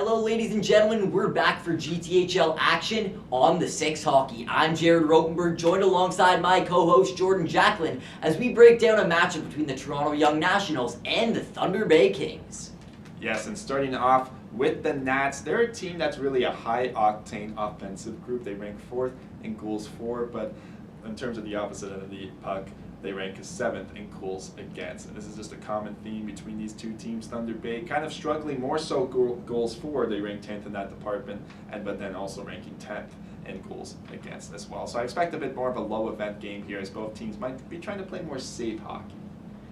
Hello ladies and gentlemen, we're back for GTHL action on the 6 Hockey. I'm Jared Rotenberg, joined alongside my co-host Jordan Jacklin as we break down a matchup between the Toronto Young Nationals and the Thunder Bay Kings. Yes, and starting off with the Nats, they're a team that's really a high-octane offensive group. They rank 4th in goals for, but in terms of the opposite end of the puck, they rank 7th in goals against. And this is just a common theme between these two teams. Thunder Bay kind of struggling more so goals for. They rank 10th in that department, but then also ranking 10th in goals against as well. So I expect a bit more of a low event game here as both teams might be trying to play more safe hockey.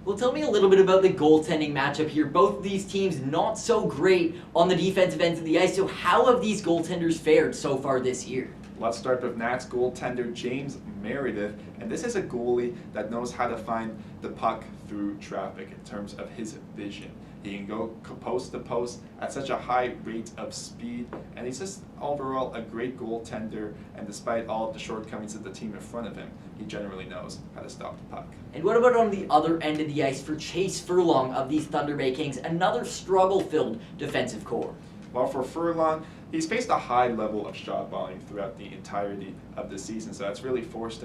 Well, tell me a little bit about the goaltending matchup here. Both of these teams not so great on the defensive ends of the ice. So how have these goaltenders fared so far this year? Let's start with Nats goaltender James Meredith, and this is a goalie that knows how to find the puck through traffic in terms of his vision. He can go post to post at such a high rate of speed, and he's just overall a great goaltender, and despite all of the shortcomings of the team in front of him, he generally knows how to stop the puck. And what about on the other end of the ice for Chase Furlong of these Thunder Bay Kings, another struggle-filled defensive core? Well, for Furlong, he's faced a high level of shot volume throughout the entirety of the season, so that's really forced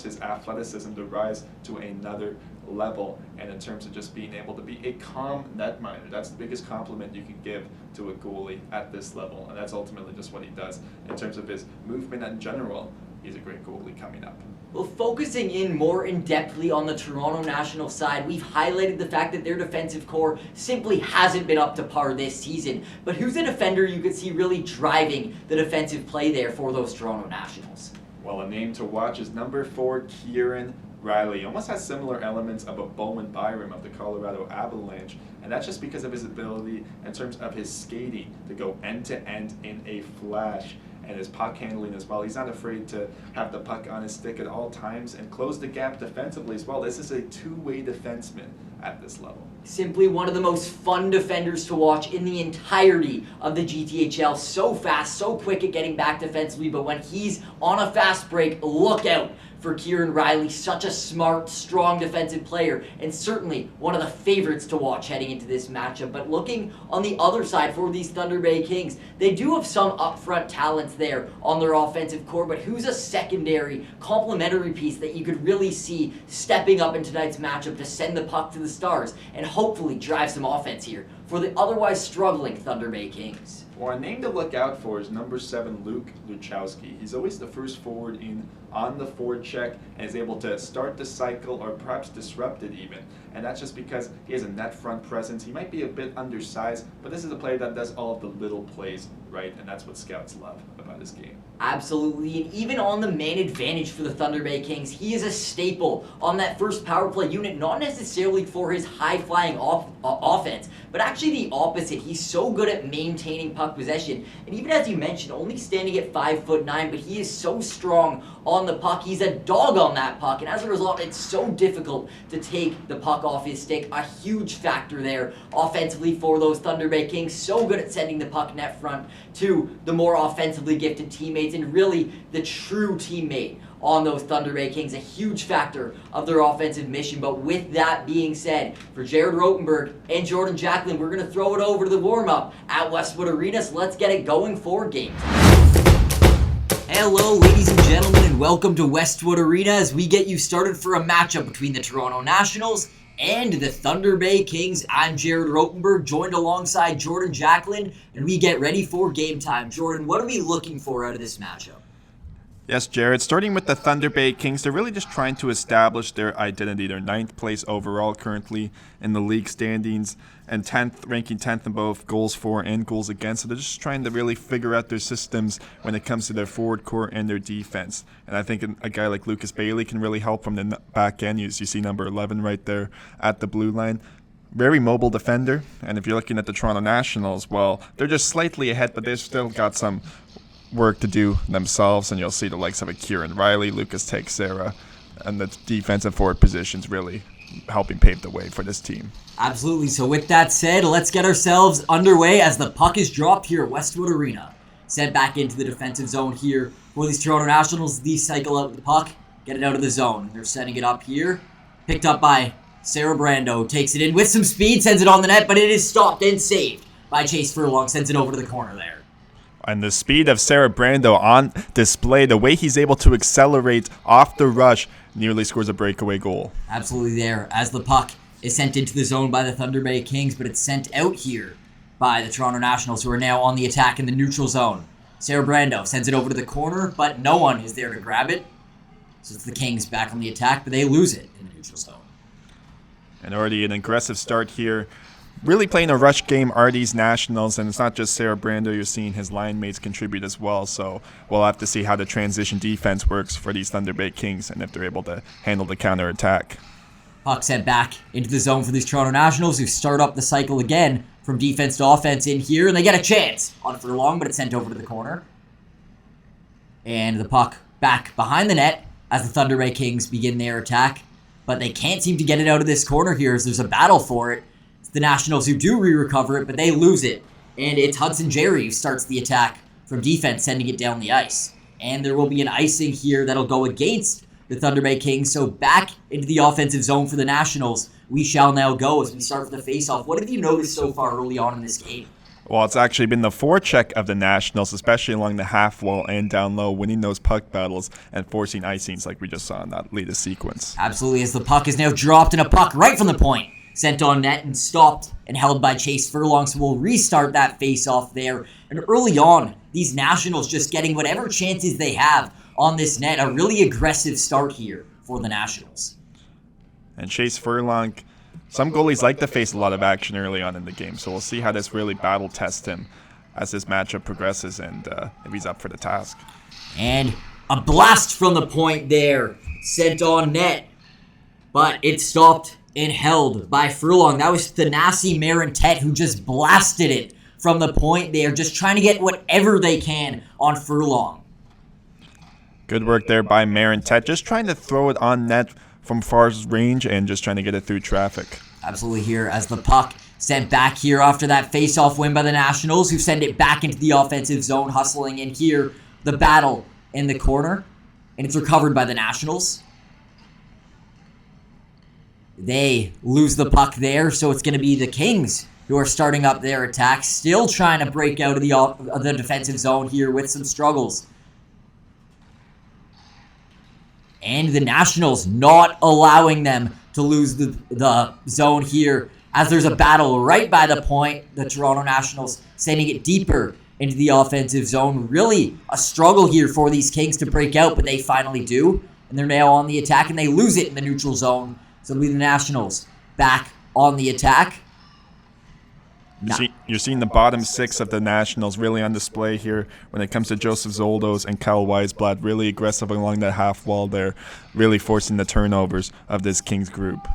his athleticism to rise to another level. And in terms of just being able to be a calm netminder, that's the biggest compliment you can give to a goalie at this level, and that's ultimately just what he does. In terms of his movement in general, he's a great goalie coming up. Well, focusing in more in-depthly on the Toronto National side, we've highlighted the fact that their defensive core simply hasn't been up to par this season. But who's a defender you could see really driving the defensive play there for those Toronto Nationals? Well, a name to watch is number 4, Kieran. Riley almost has similar elements of a Bowen Byram of the Colorado Avalanche, and that's just because of his ability in terms of his skating to go end to end in a flash, and his puck handling as well. He's not afraid to have the puck on his stick at all times and close the gap defensively as well. This is a two-way defenseman at this level. Simply one of the most fun defenders to watch in the entirety of the GTHL. So fast, so quick at getting back defensively, but when he's on a fast break, look out for Kieran Riley. Such a smart, strong defensive player, and certainly one of the favorites to watch heading into this matchup. But looking on the other side for these Thunder Bay Kings, they do have some upfront talents there on their offensive core, but who's a secondary, complementary piece that you could really see stepping up in tonight's matchup to send the puck to the Stars and hopefully drive some offense here for the otherwise struggling Thunder Bay Kings? Well, a name to look out for is number 7, Luke Luchowski. He's always the first forward in on the forecheck and is able to start the cycle or perhaps disrupt it even. And that's just because he has a net front presence. He might be a bit undersized, but this is a player that does all of the little plays right, and that's what scouts love about his game. Absolutely, and even on the man advantage for the Thunder Bay Kings, he is a staple on that first power play unit, not necessarily for his high-flying offense, but actually the opposite. He's so good at maintaining puck possession, and even as you mentioned, only standing at 5'9", but he is so strong on the puck. He's a dog on that puck, and as a result, it's so difficult to take the puck off his stick. A huge factor there offensively for those Thunder Bay Kings. So good at sending the puck net front to the more offensively gifted teammates, and really the true teammate on those Thunder Bay Kings, a huge factor of their offensive mission. But with that being said, for Jared Rotenberg and Jordan Jacklin, we're going to throw it over to the warm-up at Westwood Arena, so let's get it going for game time. Hello, ladies and gentlemen, and welcome to Westwood Arena as we get you started for a matchup between the Toronto Nationals and the Thunder Bay Kings. I'm Jared Rotenberg, joined alongside Jordan Jacklin, and we get ready for game time. Jordan, what are we looking for out of this matchup? Yes, Jared, starting with the Thunder Bay Kings, they're really just trying to establish their identity. They're 9th place overall currently in the league standings and ranking 10th in both goals for and goals against. So they're just trying to really figure out their systems when it comes to their forward core and their defense. And I think a guy like Lucas Bailey can really help from the back end. You see number 11 right there at the blue line. Very mobile defender. And if you're looking at the Toronto Nationals, well, they're just slightly ahead, but they've still got some work to do themselves, and you'll see the likes of a Kieran Riley, Lucas Teixeira, and the defensive forward positions really helping pave the way for this team. Absolutely. So with that said, let's get ourselves underway as the puck is dropped here at Westwood Arena. Sent back into the defensive zone here for these Toronto Nationals. These cycle out with the puck, get it out of the zone. They're setting it up here. Picked up by Sarabrando. Takes it in with some speed, sends it on the net, but it is stopped and saved by Chase Furlong, sends it over to the corner there. And the speed of Sarabrando on display, the way he's able to accelerate off the rush, nearly scores a breakaway goal. Absolutely there, as the puck is sent into the zone by the Thunder Bay Kings, but it's sent out here by the Toronto Nationals, who are now on the attack in the neutral zone. Sarabrando sends it over to the corner, but no one is there to grab it. So it's the Kings back on the attack, but they lose it in the neutral zone. And already an aggressive start here. Really playing a rush game are these Nationals, and it's not just Sarabrando. You're seeing his line mates contribute as well. So we'll have to see how the transition defense works for these Thunder Bay Kings and if they're able to handle the counterattack. Puck sent back into the zone for these Toronto Nationals, who start up the cycle again from defense to offense in here, and they get a chance on Furlong, but it's sent over to the corner. And the puck back behind the net as the Thunder Bay Kings begin their attack, but they can't seem to get it out of this corner here as there's a battle for it. It's the Nationals who do re-recover it, but they lose it, and it's Hudson Jerry who starts the attack from defense, sending it down the ice. And there will be an icing here that'll go against the Thunder Bay Kings, so back into the offensive zone for the Nationals we shall now go as we start with the face-off. What have you noticed so far early on in this game? Well, it's actually been the forecheck of the Nationals, especially along the half wall and down low, winning those puck battles and forcing icings like we just saw in that latest sequence. Absolutely, as the puck is now dropped, and a puck right from the point, sent on net and stopped and held by Chase Furlong, so we'll restart that face-off there. And early on, these Nationals just getting whatever chances they have on this net. A really aggressive start here for the Nationals. And Chase Furlong, some goalies like to face a lot of action early on in the game, so we'll see how this really battle tests him as this matchup progresses and if he's up for the task. And a blast from the point there, sent on net, but it stopped and held by Furlong. That was Thanasi Marintet who just blasted it from the point there, just trying to get whatever they can on Furlong. Good work there by Marintet, just trying to throw it on net from far range and just trying to get it through traffic. Absolutely here as the puck sent back here after that face-off win by the Nationals, who send it back into the offensive zone, hustling in here. The battle in the corner, and it's recovered by the Nationals. They lose the puck there, so it's going to be the Kings who are starting up their attack, still trying to break out of the defensive zone here with some struggles. And the Nationals not allowing them to lose the zone here as there's a battle right by the point. The Toronto Nationals sending it deeper into the offensive zone. Really a struggle here for these Kings to break out, but they finally do. And they're now on the attack, and they lose it in the neutral zone. So it'll be the Nationals back on the attack. You're seeing the bottom six of the Nationals really on display here when it comes to Joseph Zoldos and Kyle Weisblad. Really aggressive along that half wall there, really forcing the turnovers of this Kings group.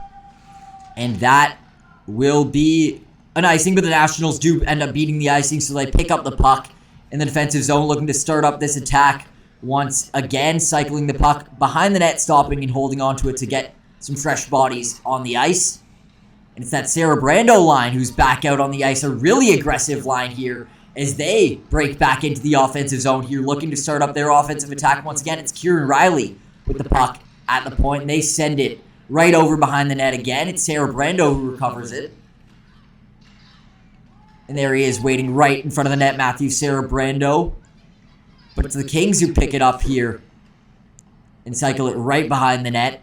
And that will be an icing, but the Nationals do end up beating the icing, so they pick up the puck in the defensive zone, looking to start up this attack once again, cycling the puck behind the net, stopping and holding onto it to get some fresh bodies on the ice. And it's that Sarabrando line who's back out on the ice, a really aggressive line here as they break back into the offensive zone here, looking to start up their offensive attack once again. It's Kieran Riley with the puck at the point, and they send it right over behind the net again. It's Sarabrando who recovers it. And there he is waiting right in front of the net, Matthew Sarabrando. But it's the Kings who pick it up here and cycle it right behind the net.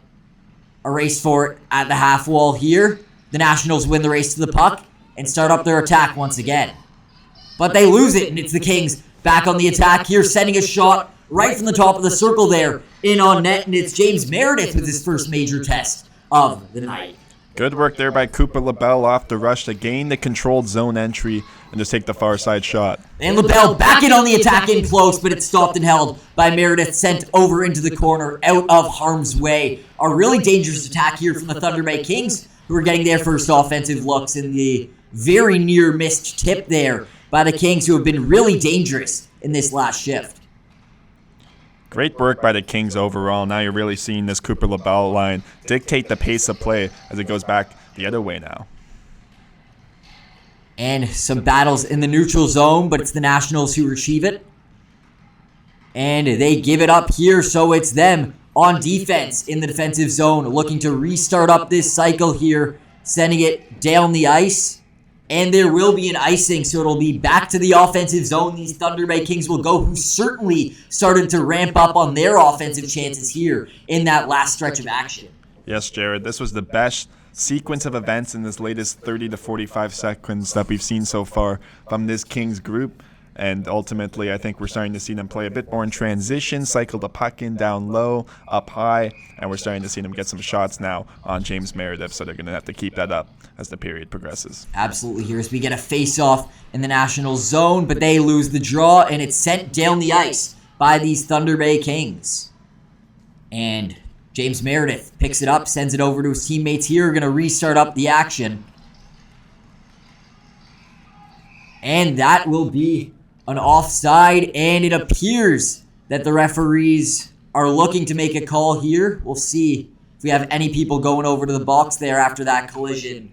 A race for it at the half wall here. The Nationals win the race to the puck and start up their attack once again. But they lose it, and it's the Kings back on the attack here, sending a shot right from the top of the circle there, in on net, and it's James Meredith with his first major test of the night. Good work there by Cooper LaBelle off the rush to gain the controlled zone entry and just take the far side shot. And LaBelle back in on the attack in close, but it's stopped and held by Meredith, sent over into the corner, out of harm's way. A really dangerous attack here from the Thunder Bay Kings, who are getting their first offensive looks in the very near missed tip there by the Kings, who have been really dangerous in this last shift. Great work by the Kings overall. Now you're really seeing this Cooper LaBelle line dictate the pace of play as it goes back the other way now. And some battles in the neutral zone, but it's the Nationals who retrieve it. And they give it up here, so it's them on defense in the defensive zone, looking to restart up this cycle here, sending it down the ice. And there will be an icing, so it'll be back to the offensive zone. These Thunder Bay Kings will go, who certainly started to ramp up on their offensive chances here in that last stretch of action. Yes, Jared, this was the best sequence of events in this latest 30 to 45 seconds that we've seen so far from this Kings group. And ultimately, I think we're starting to see them play a bit more in transition, cycle the puck in down low, up high, and we're starting to see them get some shots now on James Meredith, so they're going to have to keep that up as the period progresses. Absolutely, here as we get a face-off in the National zone, but they lose the draw, and it's sent down the ice by these Thunder Bay Kings. And James Meredith picks it up, sends it over to his teammates here, going to restart up the action. And that will be an offside, and it appears that the referees are looking to make a call here. We'll see if we have any people going over to the box there after that collision.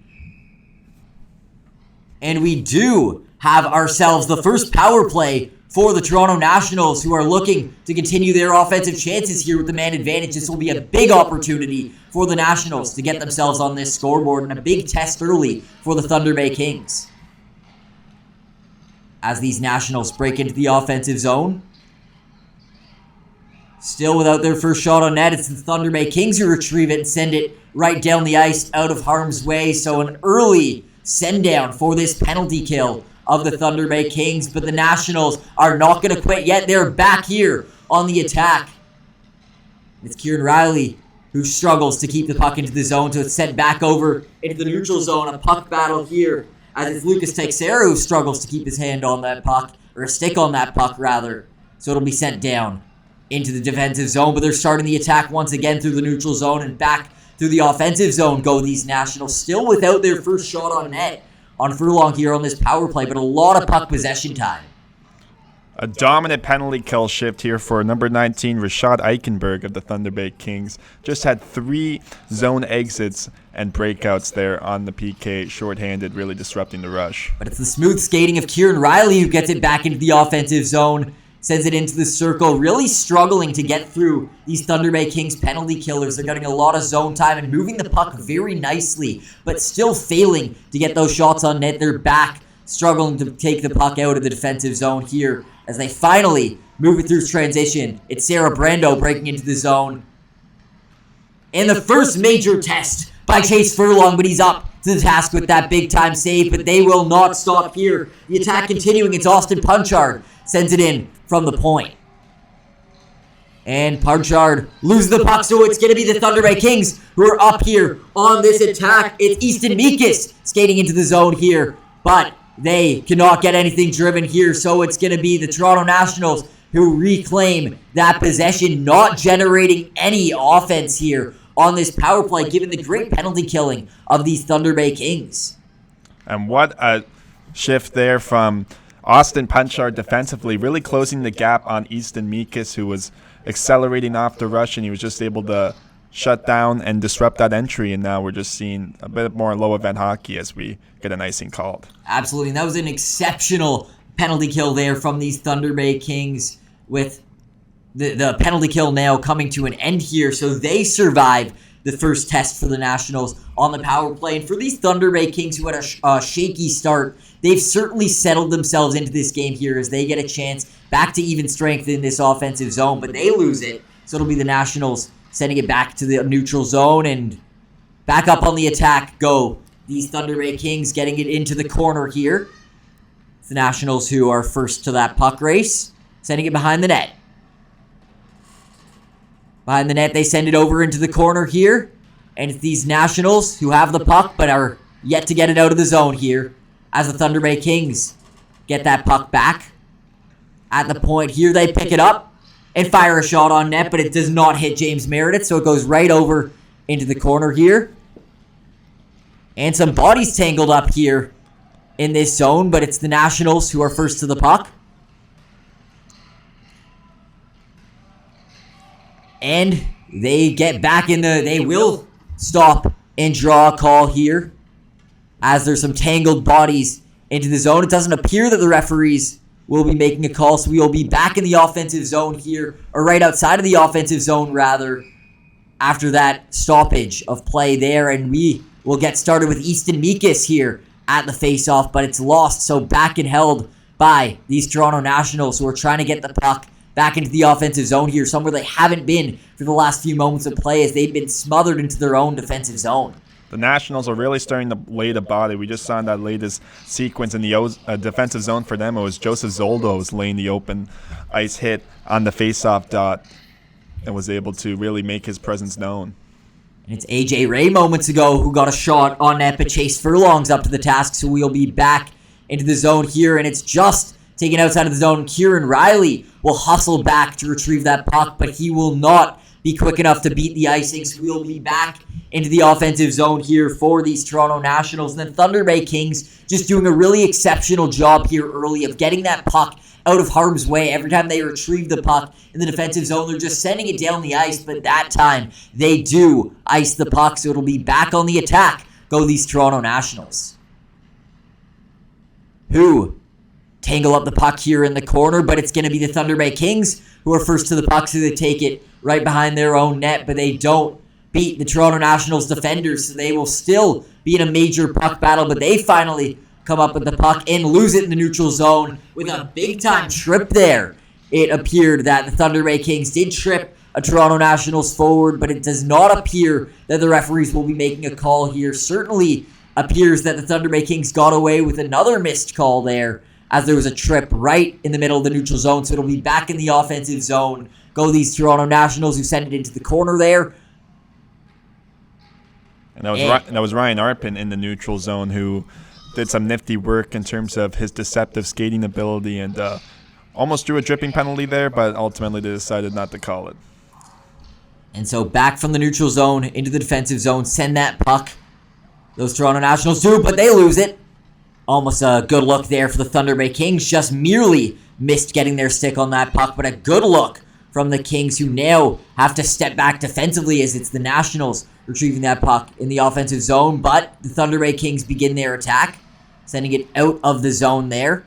And we do have ourselves the first power play for the Toronto Nationals, who are looking to continue their offensive chances here with the man advantage. This will be a big opportunity for the Nationals to get themselves on this scoreboard, and a big test early for the Thunder Bay Kings. As these Nationals break into the offensive zone. Still without their first shot on net, it's the Thunder Bay Kings who retrieve it and send it right down the ice out of harm's way. So an early send down for this penalty kill of the Thunder Bay Kings, but the Nationals are not going to quit yet. They're back here on the attack. It's Kieran Riley who struggles to keep the puck into the zone, so it's sent back over into the neutral zone. A puck battle here, as it's Lucas Teixeira who struggles to keep his hand on that puck, or a stick on that puck rather. So it'll be sent down into the defensive zone, but they're starting the attack once again through the neutral zone, and back through the offensive zone go these Nationals, still without their first shot on net on Furlong here on this power play, but a lot of puck possession time. A dominant penalty kill shift here for number 19, Rashad Eichenberg of the Thunder Bay Kings. Just had 3 zone exits and breakouts there on the PK, shorthanded, really disrupting the rush. But it's the smooth skating of Kieran Riley who gets it back into the offensive zone, sends it into the circle, really struggling to get through these Thunder Bay Kings penalty killers. They're getting a lot of zone time and moving the puck very nicely, but still failing to get those shots on net. They're back, struggling to take the puck out of the defensive zone here as they finally move it through transition. It's Sarabrando breaking into the zone. And the first major test by Chase Furlong, but he's up to the task with that big-time save, but they will not stop here. The attack continuing. It's Austin Punchard. Sends it in from the point. And Punchard loses the puck, so it's going to be the Thunder Bay Kings who are up here on this attack. It's Easton Mikas skating into the zone here, but they cannot get anything driven here, so it's going to be the Toronto Nationals who reclaim that possession, not generating any offense here on this power play, given the great penalty killing of these Thunder Bay Kings. And what a shift there from Austin Punchard defensively, really closing the gap on Easton Mikas, who was accelerating off the rush, and he was just able to shut down and disrupt that entry. And now we're just seeing a bit more low event hockey as we get an icing called. Absolutely, and that was an exceptional penalty kill there from these Thunder Bay Kings, with the penalty kill now coming to an end here, so they survive the first test for the Nationals on the power play. And for these Thunder Bay Kings who had a shaky start, they've certainly settled themselves into this game here as they get a chance back to even strength in this offensive zone, but they lose it, so it'll be the Nationals sending it back to the neutral zone, and back up on the attack go these Thunder Bay Kings, getting it into the corner here. It's the Nationals who are first to that puck race, sending it behind the net. Behind the net, they send it over into the corner here. And it's these Nationals who have the puck but are yet to get it out of the zone here, as the Thunder Bay Kings get that puck back. At the point here, they pick it up and fire a shot on net, but it does not hit James Meredith, so it goes right over into the corner here. And some bodies tangled up here in this zone, but it's the Nationals who are first to the puck. And they get back in they will stop and draw a call here, as there's some tangled bodies into the zone. It doesn't appear that the referees will be making a call, so we will be back in the offensive zone here, or right outside of the offensive zone rather, after that stoppage of play there. And we will get started with Easton Mikas here at the face-off, but it's lost. So back and held by these Toronto Nationals, who are trying to get the puck back into the offensive zone here, somewhere they haven't been for the last few moments of play, as they've been smothered into their own defensive zone. The Nationals are really starting to lay the body. We just saw in that latest sequence in the defensive zone for them, it was Joseph Zoldo was laying the open ice hit on the face-off dot and was able to really make his presence known. And it's AJ Ray moments ago who got a shot on net, but Chase Furlong's up to the task, so we'll be back into the zone here, and it's just taken outside of the zone. Kieran Riley will hustle back to retrieve that puck, but he will not be quick enough to beat the icing, so we'll be back into the offensive zone here for these Toronto Nationals. And the Thunder Bay Kings just doing a really exceptional job here early of getting that puck out of harm's way. Every time they retrieve the puck in the defensive zone, they're just sending it down the ice, but that time they do ice the puck, so it'll be back on the attack. Go these Toronto Nationals, who tangle up the puck here in the corner, but it's going to be the Thunder Bay Kings who are first to the puck, so they take it right behind their own net, but they don't beat the Toronto Nationals defenders, so they will still be in a major puck battle, but they finally come up with the puck and lose it in the neutral zone with a big-time trip there. It appeared that the Thunder Bay Kings did trip a Toronto Nationals forward, but it does not appear that the referees will be making a call here. Certainly appears that the Thunder Bay Kings got away with another missed call there, as there was a trip right in the middle of the neutral zone, so it'll be back in the offensive zone. Go these Toronto Nationals, who send it into the corner there. And that was Ryan Arpin in the neutral zone, who did some nifty work in terms of his deceptive skating ability and almost drew a dripping penalty there, but ultimately they decided not to call it. And so back from the neutral zone into the defensive zone, send that puck. Those Toronto Nationals do, but they lose it. Almost a good look there for the Thunder Bay Kings. Just merely missed getting their stick on that puck, but a good look from the Kings, who now have to step back defensively as it's the Nationals retrieving that puck in the offensive zone. But the Thunder Bay Kings begin their attack, sending it out of the zone there.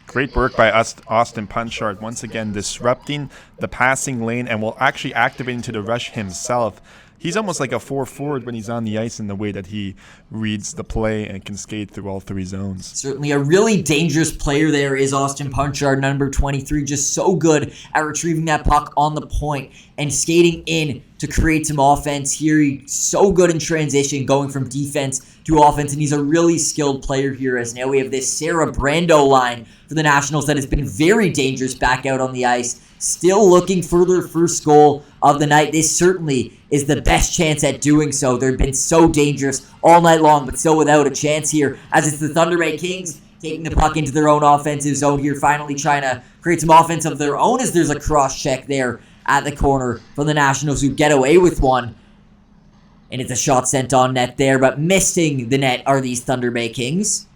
Great work by Austin Punchard, once again disrupting the passing lane and will actually activate into the rush himself. He's almost like a 4-forward when he's on the ice in the way that he reads the play and can skate through all three zones. Certainly a really dangerous player there is Austin Punchard, number 23, just so good at retrieving that puck on the point and skating in to create some offense here. He's so good in transition, going from defense to offense, and he's a really skilled player here, as now we have this Sarabrando line for the Nationals that has been very dangerous back out on the ice. Still looking for their first goal of the night. This certainly is the best chance at doing so. They've been so dangerous all night long, but still without a chance here, as it's the Thunder Bay Kings taking the puck into their own offensive zone here, finally trying to create some offense of their own, as there's a cross-check there at the corner from the Nationals, who get away with one. And it's a shot sent on net there, but missing the net are these Thunder Bay Kings.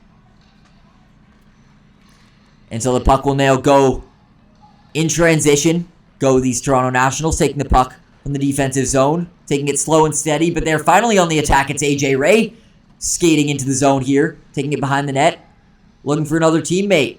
And so the puck will now go in transition. Go these Toronto Nationals, taking the puck from the defensive zone, taking it slow and steady, but they're finally on the attack. It's AJ Ray skating into the zone here, taking it behind the net, looking for another teammate.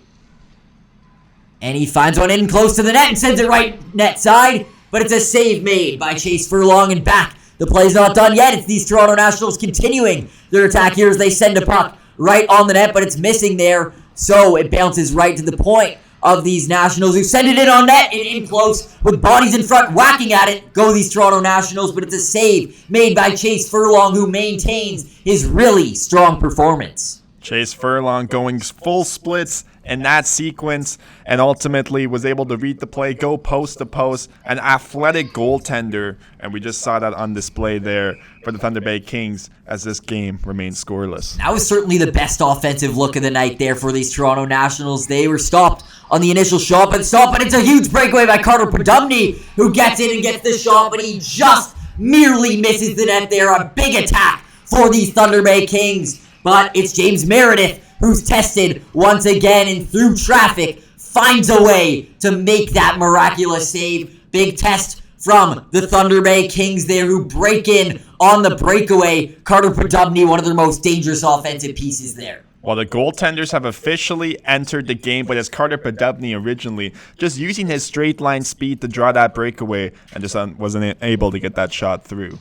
And he finds one in close to the net and sends it right net side, but it's a save made by Chase Furlong, and back. The play's not done yet. It's these Toronto Nationals continuing their attack here as they send a puck right on the net, but it's missing there, so it bounces right to the point of these Nationals, who send it in on net and in close with bodies in front whacking at it. Go these Toronto Nationals, but it's a save made by Chase Furlong, who maintains his really strong performance. Chase Furlong going full splits in that sequence and ultimately was able to read the play, go post to post, an athletic goaltender, and we just saw that on display there for the Thunder Bay Kings as this game remains scoreless. That was certainly the best offensive look of the night there for these Toronto Nationals. They were stopped on the initial shot, but it's a huge breakaway by Carter Podumny, who gets in and gets the shot, but he just merely misses the net there. A big attack for these Thunder Bay Kings, but it's James Meredith who's tested once again and through traffic finds a way to make that miraculous save. Big test from the Thunder Bay Kings there, who break in on the breakaway. Carter Podumny, one of their most dangerous offensive pieces there. Well, the goaltenders have officially entered the game, but as Carter Podumny originally, just using his straight line speed to draw that breakaway and just wasn't able to get that shot through.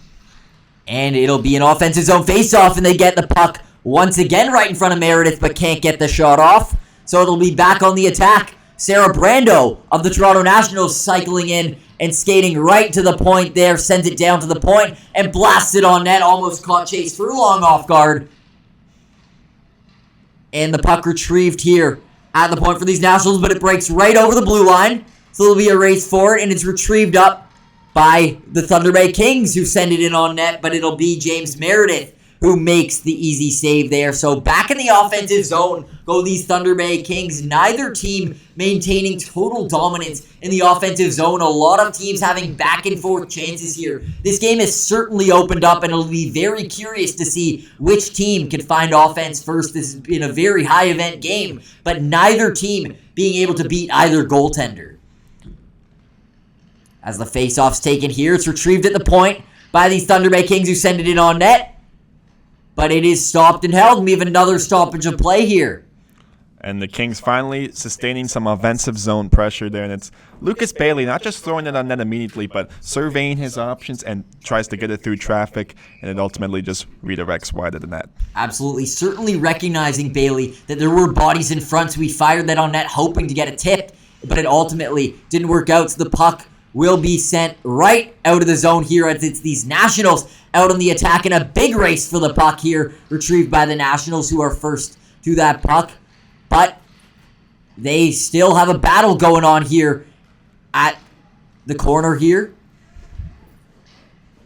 And it'll be an offensive zone face-off, and they get the puck once again right in front of Meredith, but can't get the shot off. So it'll be back on the attack. Sarabrando of the Toronto Nationals cycling in and skating right to the point there. Sends it down to the point and blasts it on net. Almost caught Chase Furlong off guard. And the puck retrieved here at the point for these Nationals, but it breaks right over the blue line. So there'll be a race for it, and it's retrieved up by the Thunder Bay Kings, who send it in on net, but it'll be James Meredith who makes the easy save there. So back in the offensive zone go these Thunder Bay Kings. Neither team maintaining total dominance in the offensive zone. A lot of teams having back and forth chances here. This game has certainly opened up, and it'll be very curious to see which team can find offense first. This has been a very high event game, but neither team being able to beat either goaltender. As the faceoff's taken here, it's retrieved at the point by these Thunder Bay Kings, who send it in on net. But it is stopped and held, and we have another stoppage of play here. And the Kings finally sustaining some offensive zone pressure there. And it's Lucas Bailey not just throwing it on net immediately, but surveying his options and tries to get it through traffic. And it ultimately just redirects wide of the net. Absolutely. Certainly recognizing, Bailey, that there were bodies in front. So we fired that on net hoping to get a tip. But it ultimately didn't work out. So the puck will be sent right out of the zone here, as it's these Nationals out on the attack in a big race for the puck here, retrieved by the Nationals, who are first to that puck. But they still have a battle going on here at the corner here.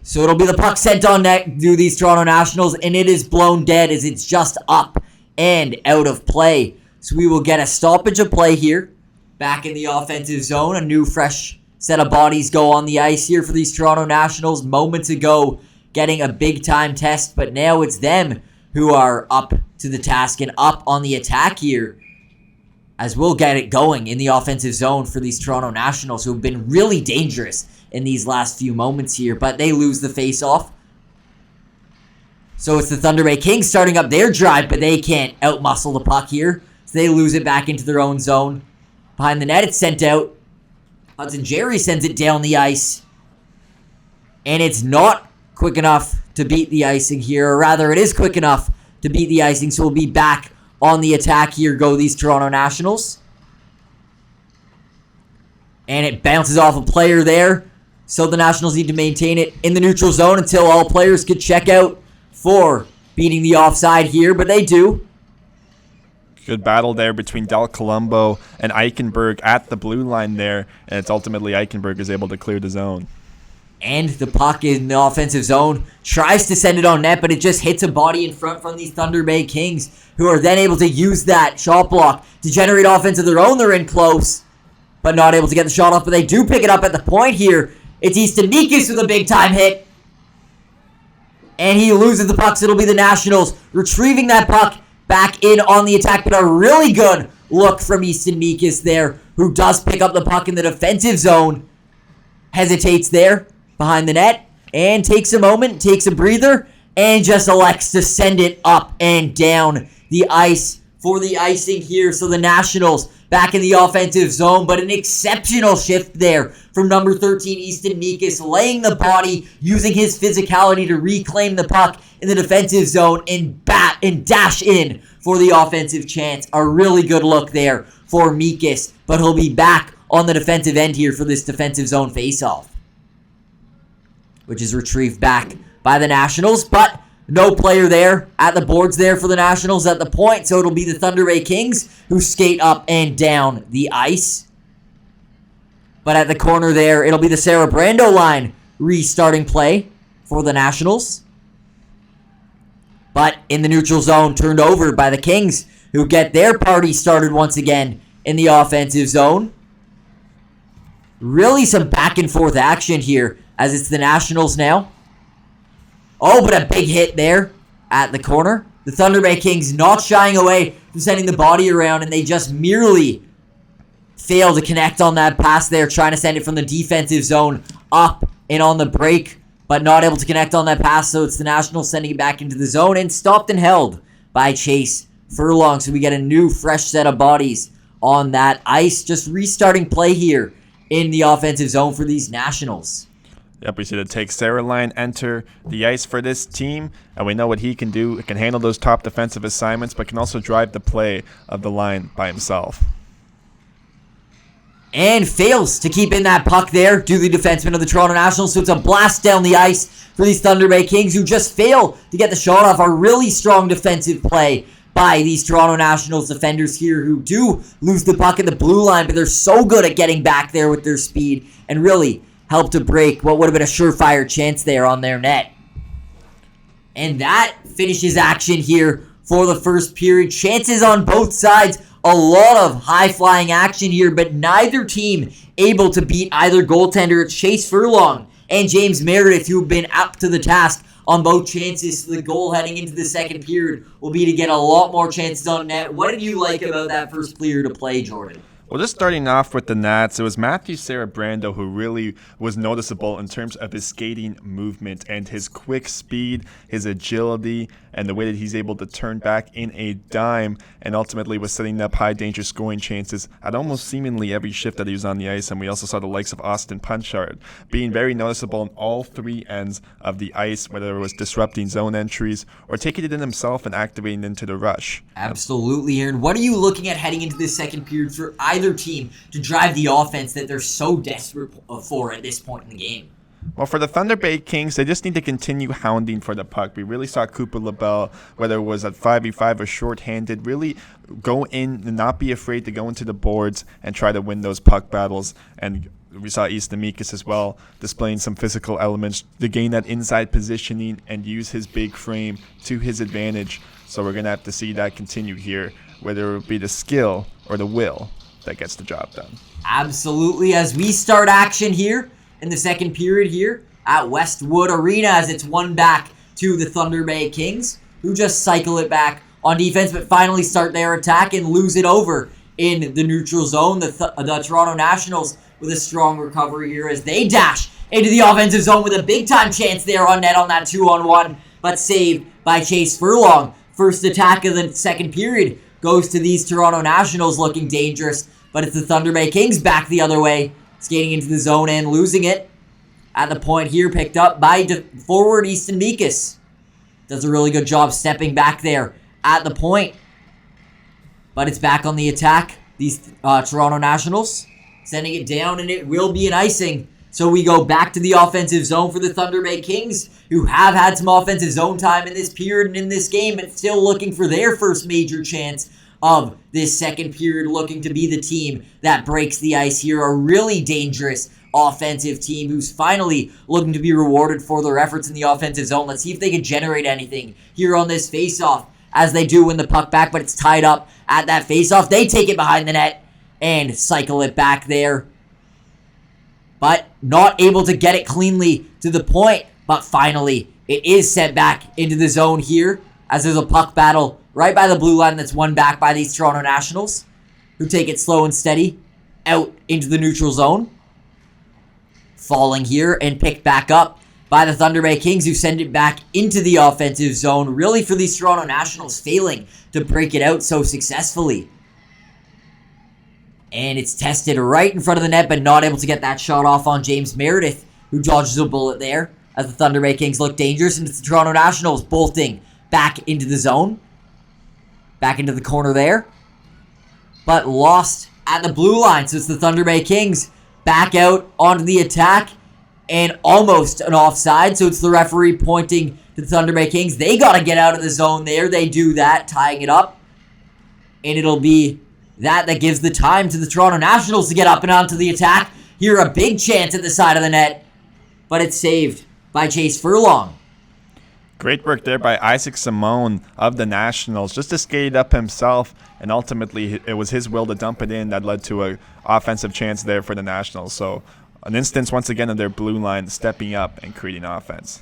So it'll be the puck sent on net to these Toronto Nationals, and it is blown dead as it's just up and out of play. So we will get a stoppage of play here. Back in the offensive zone, a new fresh set of bodies go on the ice here for these Toronto Nationals. Moments ago, getting a big-time test, but now it's them who are up to the task and up on the attack here, as we'll get it going in the offensive zone for these Toronto Nationals, who have been really dangerous in these last few moments here, but they lose the face-off. So it's the Thunder Bay Kings starting up their drive, but they can't outmuscle the puck here, so they lose it back into their own zone. Behind the net, it's sent out. Hudson Jerry sends it down the ice, and it's not quick enough to beat the icing here, or rather it is quick enough to beat the icing, so we'll be back on the attack here go these Toronto Nationals. And it bounces off a player there, so the Nationals need to maintain it in the neutral zone until all players could check out for beating the offside here, but they do. Good battle there between Del Colombo and Eichenberg at the blue line there, and it's ultimately Eichenberg is able to clear the zone. And the puck in the offensive zone tries to send it on net, but it just hits a body in front from these Thunder Bay Kings, who are then able to use that shot block to generate offense of their own. They're in close, but not able to get the shot off, but they do pick it up at the point here. It's Easton Nikas with a big-time hit, and he loses the puck, so it'll be the Nationals retrieving that puck back in on the attack, but a really good look from Easton Nikas there, who does pick up the puck in the defensive zone. Hesitates there behind the net and takes a moment, takes a breather, and just elects to send it up and down the ice for the icing here. So the Nationals back in the offensive zone, but an exceptional shift there from number 13, Easton Nikas, laying the body, using his physicality to reclaim the puck in the defensive zone and dash in for the offensive chance. A really good look there for Mikas, but he'll be back on the defensive end here for this defensive zone faceoff, which is retrieved back by the Nationals, but no player there at the boards there for the Nationals at the point, so it'll be the Thunder Bay Kings who skate up and down the ice. But at the corner there, it'll be the Sarabrando line restarting play for the Nationals. But in the neutral zone, turned over by the Kings, who get their party started once again in the offensive zone. Really some back and forth action here, as it's the Nationals now. Oh, but a big hit there at the corner. The Thunder Bay Kings not shying away from sending the body around, and they just merely fail to connect on that pass there, trying to send it from the defensive zone up and on the break, but not able to connect on that pass, so it's the Nationals sending it back into the zone and stopped and held by Chase Furlong. So we get a new fresh set of bodies on that ice, just restarting play here in the offensive zone for these Nationals. Yep, we see the Teixeira line enter the ice for this team, and we know what he can do. He can handle those top defensive assignments, but can also drive the play of the line by himself. And fails to keep in that puck there due to the defenseman of the Toronto Nationals. So it's a blast down the ice for these Thunder Bay Kings, who just fail to get the shot off. A really strong defensive play by these Toronto Nationals defenders here, who do lose the puck at the blue line, but they're so good at getting back there with their speed and really help to break what would have been a surefire chance there on their net. And that finishes action here for the first period. Chances on both sides. A lot of high-flying action here, but neither team able to beat either goaltender. It's Chase Furlong and James Meredith who've been up to the task on both chances. The goal heading into the second period will be to get a lot more chances on net. What did you like about that first period of play, Jordan? Well, just starting off with the Nats, it was Matthew Sarabrando who really was noticeable in terms of his skating movement and his quick speed, his agility, and the way that he's able to turn back in a dime, and ultimately was setting up high-danger scoring chances at almost seemingly every shift that he was on the ice. And we also saw the likes of Austin Punchard being very noticeable on all three ends of the ice, whether it was disrupting zone entries or taking it in himself and activating into the rush. Absolutely, Aaron. What are you looking at heading into this second period for either team to drive the offense that they're so desperate for at this point in the game? Well, for the Thunder Bay Kings, they just need to continue hounding for the puck. We really saw Cooper LaBelle, whether it was at 5v5 or shorthanded, really go in and not be afraid to go into the boards and try to win those puck battles. And we saw Easton Mikas as well displaying some physical elements to gain that inside positioning and use his big frame to his advantage. So we're going to have to see that continue here, whether it be the skill or the will that gets the job done. Absolutely. As we start action here in the second period here at Westwood Arena, as it's one back to the Thunder Bay Kings, who just cycle it back on defense, but finally start their attack and lose it over in the neutral zone. The Toronto Nationals with a strong recovery here as they dash into the offensive zone with a big-time chance there on net on that 2-on-1, but saved by Chase Furlong. First attack of the second period goes to these Toronto Nationals looking dangerous, but it's the Thunder Bay Kings back the other way, skating into the zone and losing it. At the point here, picked up by forward Easton Mikas. Does a really good job stepping back there at the point. But it's back on the attack. These Toronto Nationals sending it down, and it will be an icing. So we go back to the offensive zone for the Thunder Bay Kings, who have had some offensive zone time in this period and in this game, but still looking for their first major chance of this second period, looking to be the team that breaks the ice here. A really dangerous offensive team who's finally looking to be rewarded for their efforts in the offensive zone. Let's see if they can generate anything here on this faceoff, as they do win the puck back, but it's tied up at that faceoff. They take it behind the net and cycle it back there, but not able to get it cleanly to the point. But finally, it is sent back into the zone here, as there's a puck battle right by the blue line that's won back by these Toronto Nationals, who take it slow and steady out into the neutral zone. Falling here and picked back up by the Thunder Bay Kings, who send it back into the offensive zone. Really, for these Toronto Nationals, failing to break it out so successfully. And it's tested right in front of the net, but not able to get that shot off on James Meredith, who dodges a bullet there, as the Thunder Bay Kings look dangerous, and it's the Toronto Nationals bolting back into the zone. Back into the corner there. But lost at the blue line, so it's the Thunder Bay Kings back out onto the attack, and almost an offside, so it's the referee pointing to the Thunder Bay Kings. They got to get out of the zone there. They do that, tying it up. And it'll be that gives the time to the Toronto Nationals to get up and onto the attack. Here, a big chance at the side of the net, but it's saved by Chase Furlong. Great work there by Isaac Simone of the Nationals, just to skate up himself, and ultimately it was his will to dump it in that led to an offensive chance there for the Nationals. So an instance once again of their blue line stepping up and creating offense.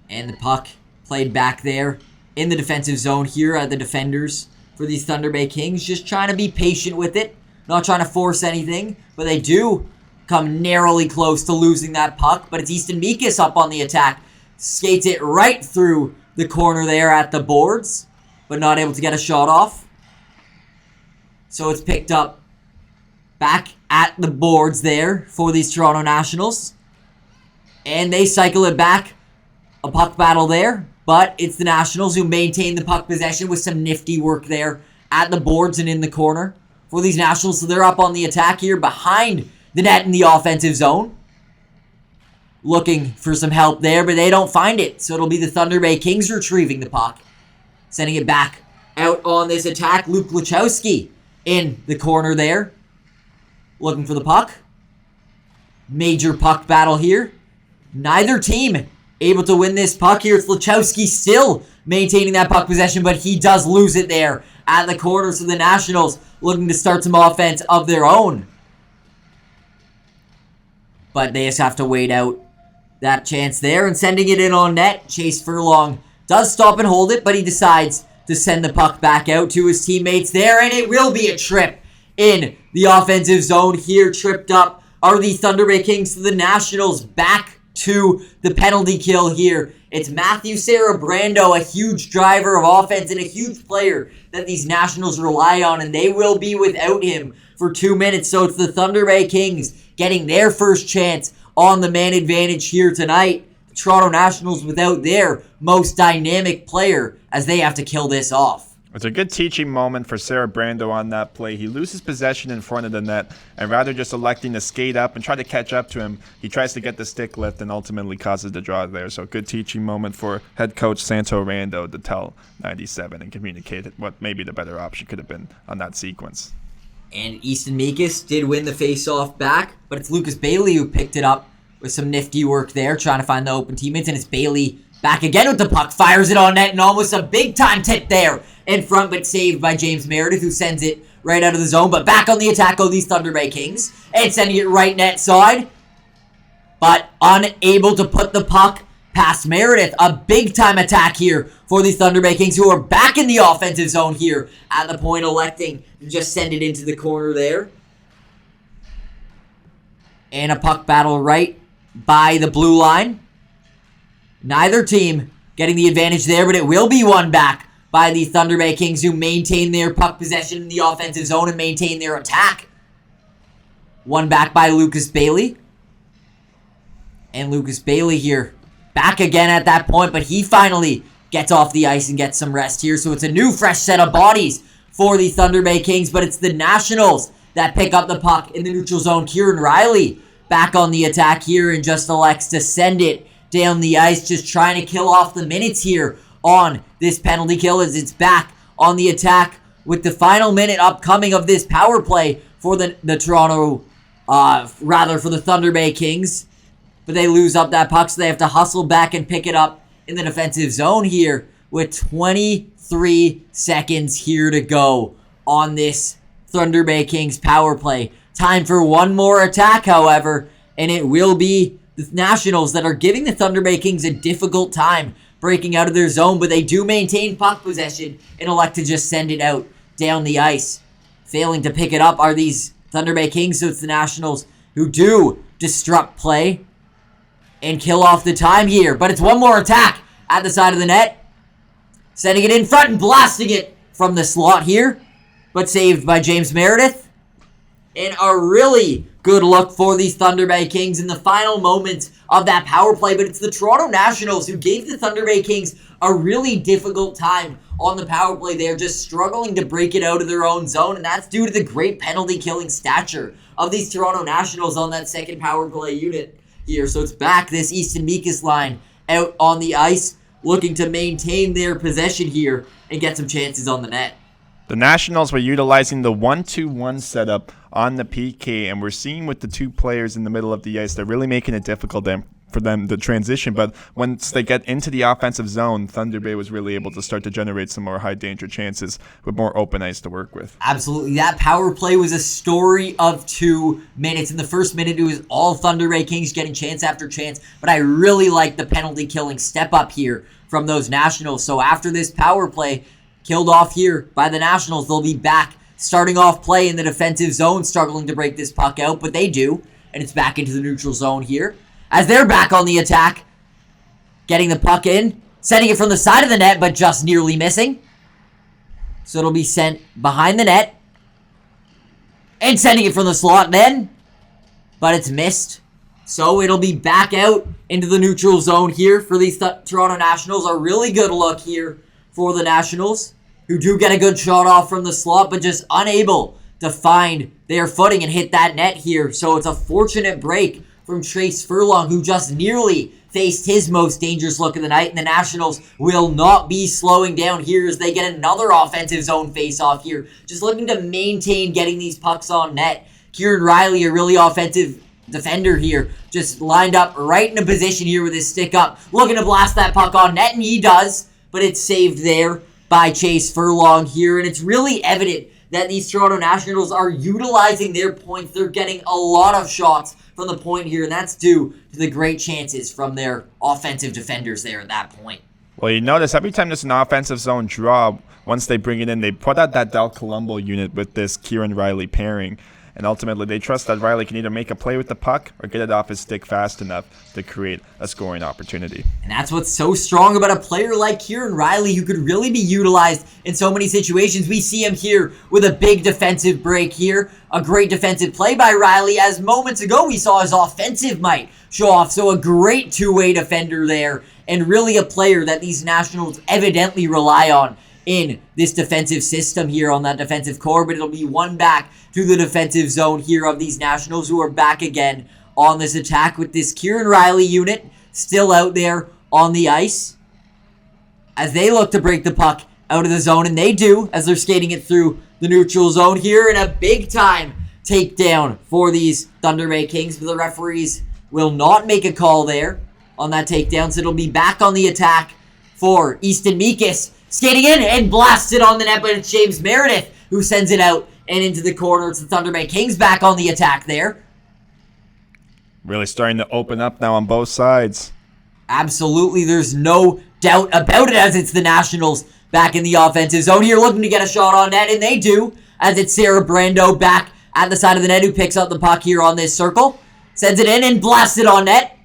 And the puck played back there in the defensive zone here at the defenders for these Thunder Bay Kings, just trying to be patient with it, not trying to force anything, but they do come narrowly close to losing that puck. But it's Easton Mikas up on the attack, skates it right through the corner there at the boards, but not able to get a shot off. So it's picked up back at the boards there for these Toronto Nationals. And they cycle it back. A puck battle there. But it's the Nationals who maintain the puck possession with some nifty work there at the boards and in the corner for these Nationals. So they're up on the attack here behind the net in the offensive zone. Looking for some help there, but they don't find it. So it'll be the Thunder Bay Kings retrieving the puck. Sending it back out on this attack. Luke Lachowski in the corner there. Looking for the puck. Major puck battle here. Neither team able to win this puck here. It's Lachowski still maintaining that puck possession, but he does lose it there at the corner. So the Nationals looking to start some offense of their own. But they just have to wait out that chance there. And sending it in on net. Chase Furlong does stop and hold it, but he decides to send the puck back out to his teammates there. And it will be a trip in the offensive zone here. Tripped up are the Thunder Bay Kings. To the Nationals back to the penalty kill here. It's Matthew Sarabrando, a huge driver of offense and a huge player that these Nationals rely on, and they will be without him for 2 minutes. So it's the Thunder Bay Kings getting their first chance on the man advantage here tonight. The Toronto Nationals without their most dynamic player as they have to kill this off. It's a good teaching moment for Sarabrando on that play. He loses possession in front of the net, and rather just electing to skate up and try to catch up to him, he tries to get the stick lift and ultimately causes the draw there. So good teaching moment for head coach Santo Rando to tell 97 and communicate what maybe the better option could have been on that sequence. And Easton Meekus did win the face-off back, but it's Lucas Bailey who picked it up with some nifty work there, trying to find the open teammates, and it's Bailey back again with the puck, fires it on net, and almost a big-time tip there in front, but saved by James Meredith, who sends it right out of the zone. But back on the attack go these Thunder Bay Kings, and sending it right net side, but unable to put the puck past Meredith. A big-time attack here for the Thunder Bay Kings, who are back in the offensive zone here at the point, electing to just send it into the corner there. And a puck battle right by the blue line. Neither team getting the advantage there, but it will be won back by the Thunder Bay Kings, who maintain their puck possession in the offensive zone and maintain their attack. Won back by Lucas Bailey. And Lucas Bailey here back again at that point, but he finally gets off the ice and gets some rest here. So it's a new fresh set of bodies for the Thunder Bay Kings, but it's the Nationals that pick up the puck in the neutral zone. Kieran Riley back on the attack here and just elects to send it down the ice, just trying to kill off the minutes here on this penalty kill as it's back on the attack with the final minute upcoming of this power play for the Thunder Bay Kings. But they lose up that puck, so they have to hustle back and pick it up in the defensive zone here with 23 seconds here to go on this Thunder Bay Kings power play. Time for one more attack, however, and it will be the Nationals that are giving the Thunder Bay Kings a difficult time breaking out of their zone, but they do maintain puck possession and elect to just send it out down the ice. Failing to pick it up are these Thunder Bay Kings, so it's the Nationals who do disrupt play and kill off the time here. But it's one more attack at the side of the net. Sending it in front and blasting it from the slot here, but saved by James Meredith. And a really good look for these Thunder Bay Kings in the final moments of that power play. But it's the Toronto Nationals who gave the Thunder Bay Kings a really difficult time on the power play. They're just struggling to break it out of their own zone, and that's due to the great penalty killing stature of these Toronto Nationals on that second power play unit here. So it's back, this Easton Meekus line out on the ice, looking to maintain their possession here and get some chances on the net. The Nationals were utilizing the 1-2-1 setup on the PK, and we're seeing with the two players in the middle of the ice, they're really making it difficult for them to transition. But once they get into the offensive zone, Thunder Bay was really able to start to generate some more high-danger chances with more open ice to work with. Absolutely. That power play was a story of 2 minutes. In the first minute, it was all Thunder Bay Kings getting chance after chance, but I really like the penalty-killing step-up here from those Nationals. So after this power play killed off here by the Nationals, they'll be back starting off play in the defensive zone, struggling to break this puck out, but they do, and it's back into the neutral zone here as they're back on the attack, getting the puck in, sending it from the side of the net, but just nearly missing. So it'll be sent behind the net, and sending it from the slot then, but it's missed So it'll be back out into the neutral zone here for these Toronto Nationals. A really good look here for the Nationals, who do get a good shot off from the slot, but just unable to find their footing and hit that net here. So it's a fortunate break from Chase Furlong, who just nearly faced his most dangerous look of the night, and the Nationals will not be slowing down here as they get another offensive zone face-off here. Just looking to maintain getting these pucks on net. Kieran Riley, a really offensive defender here, just lined up right in a position here with his stick up, looking to blast that puck on net, and he does, but it's saved there by Chase Furlong here, and it's really evident that these Toronto Nationals are utilizing their points. They're getting a lot of shots from the point here, and that's due to the great chances from their offensive defenders there at that point. Well, you notice every time there's an offensive zone draw, once they bring it in, they put out that Del Colombo unit with this Kieran Riley pairing. And ultimately, they trust that Riley can either make a play with the puck or get it off his stick fast enough to create a scoring opportunity. And that's what's so strong about a player like Kieran Riley, who could really be utilized in so many situations. We see him here with a big defensive break here. A great defensive play by Riley, as moments ago we saw his offensive might show off. So a great two-way defender there, and really a player that these Nationals evidently rely on in this defensive system here on that defensive core. But it'll be one back to the defensive zone here of these Nationals, who are back again on this attack with this Kieran Riley unit still out there on the ice as they look to break the puck out of the zone, and they do as they're skating it through the neutral zone here, in a big time takedown for these Thunder Bay Kings, but the referees will not make a call there on that takedown, so it'll be back on the attack for Easton Meekus, skating in and blasted on the net, but it's James Meredith who sends it out and into the corner. It's the Thunder Bay Kings back on the attack there. Really starting to open up now on both sides. Absolutely, there's no doubt about it, as it's the Nationals back in the offensive zone here, looking to get a shot on net, and they do, as it's Sarabrando back at the side of the net, who picks up the puck here on this circle, sends it in and blasts it on net,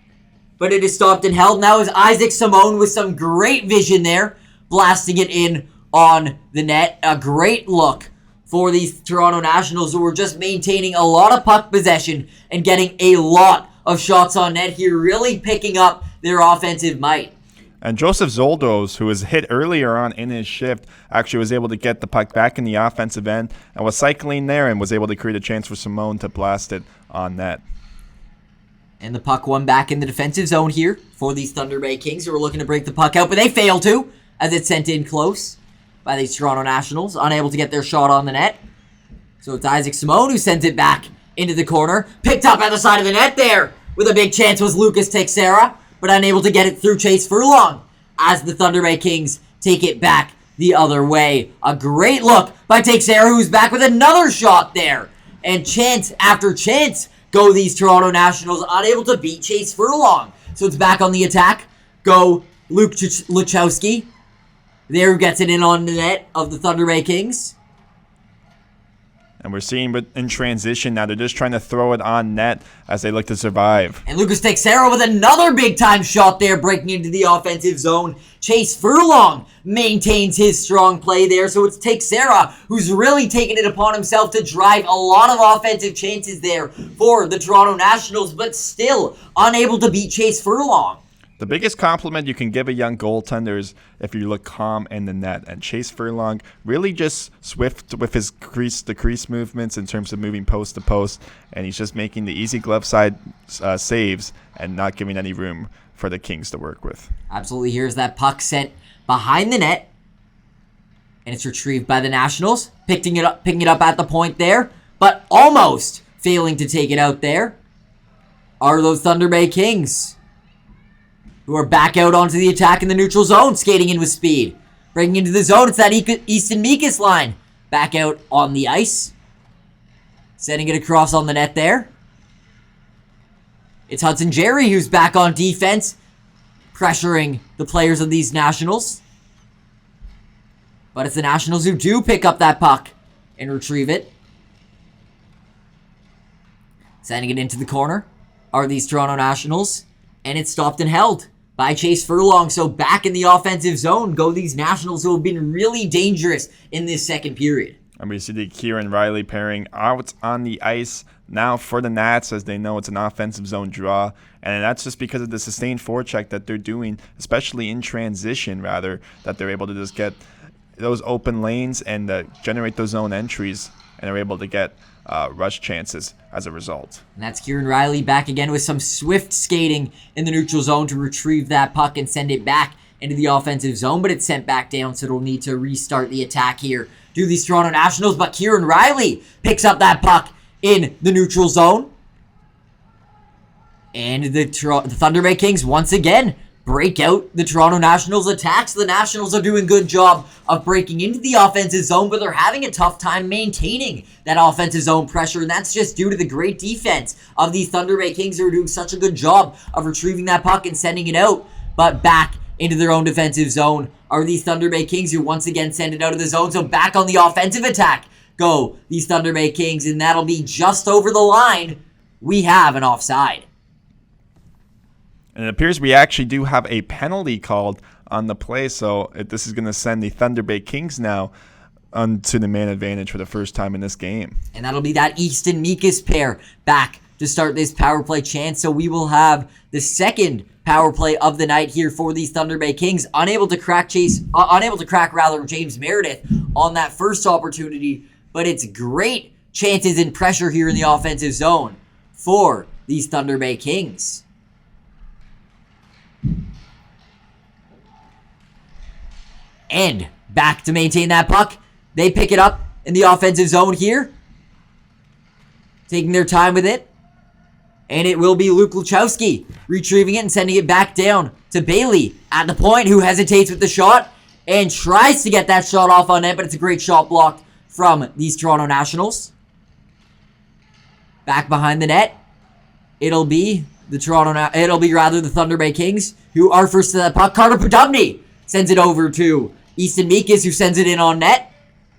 but it is stopped and held. Now is Isaac Simone with some great vision there, blasting it in on the net. A great look for these Toronto Nationals, who are just maintaining a lot of puck possession and getting a lot of shots on net here, really picking up their offensive might. And Joseph Zoldos, who was hit earlier on in his shift, actually was able to get the puck back in the offensive end and was cycling there and was able to create a chance for Simone to blast it on net. And the puck won back in the defensive zone here for these Thunder Bay Kings, who are looking to break the puck out, but they fail to, as it's sent in close by these Toronto Nationals, unable to get their shot on the net. So it's Isaac Simone who sends it back into the corner. Picked up at the side of the net there with a big chance was Lucas Teixeira, but unable to get it through Chase Furlong as the Thunder Bay Kings take it back the other way. A great look by Teixeira, who's back with another shot there. And chance after chance go these Toronto Nationals, unable to beat Chase Furlong. So it's back on the attack. Go Luke Luchowski. There, who gets it in on the net of the Thunder Bay Kings. And we're seeing in transition now, they're just trying to throw it on net as they look to survive. And Lucas Teixeira with another big-time shot there, breaking into the offensive zone. Chase Furlong maintains his strong play there, so it's Teixeira who's really taken it upon himself to drive a lot of offensive chances there for the Toronto Nationals, but still unable to beat Chase Furlong. The biggest compliment you can give a young goaltender is if you look calm in the net. And Chase Furlong really just swift with his crease movements in terms of moving post to post. And he's just making the easy glove side saves and not giving any room for the Kings to work with. Absolutely. Here's that puck sent behind the net. And it's retrieved by the Nationals. Picking it up at the point there. But almost failing to take it out there are those Thunder Bay Kings, who are back out onto the attack in the neutral zone, skating in with speed. Breaking into the zone, it's that Easton Meekus line. Back out on the ice. Sending it across on the net there. It's Hudson Jerry who's back on defense, pressuring the players of these Nationals. But it's the Nationals who do pick up that puck and retrieve it. Sending it into the corner are these Toronto Nationals. And it's stopped and held by Chase Furlong. So back in the offensive zone go these Nationals, who have been really dangerous in this second period. And we see the Kieran Riley pairing out on the ice now for the Nats, as they know it's an offensive zone draw. And that's just because of the sustained forecheck that they're doing, especially in transition, rather, that they're able to just get those open lanes and generate those zone entries, and they're able to get rush chances as a result. And that's Kieran Riley back again with some swift skating in the neutral zone to retrieve that puck and send it back into the offensive zone, but it's sent back down, so it'll need to restart the attack here. Do these Toronto Nationals, but Kieran Riley picks up that puck in the neutral zone. And the Thunder Bay Kings once again break out the Toronto Nationals attacks. The Nationals are doing a good job of breaking into the offensive zone, but they're having a tough time maintaining that offensive zone pressure, and that's just due to the great defense of the Thunder Bay Kings, who are doing such a good job of retrieving that puck and sending it out. But back into their own defensive zone are these Thunder Bay Kings, who once again send it out of the zone. So back on the offensive attack go these Thunder Bay Kings, and that'll be just over the line. We have an offside. And it appears we actually do have a penalty called on the play, so this is going to send the Thunder Bay Kings now onto the man advantage for the first time in this game. And that'll be that Easton Mikas pair back to start this power play chance. So we will have the second power play of the night here for these Thunder Bay Kings. Unable to crack James Meredith on that first opportunity, but it's great chances and pressure here in the offensive zone for these Thunder Bay Kings. And back to maintain that puck. They pick it up in the offensive zone here, taking their time with it. And it will be Luke Luchowski retrieving it and sending it back down to Bailey at the point, who hesitates with the shot and tries to get that shot off on net, but it's a great shot blocked from these Toronto Nationals. Back behind the net, it'll be the Thunder Bay Kings, who are first to that puck. Carter Podubny sends it over to Easton Mikas, who sends it in on net,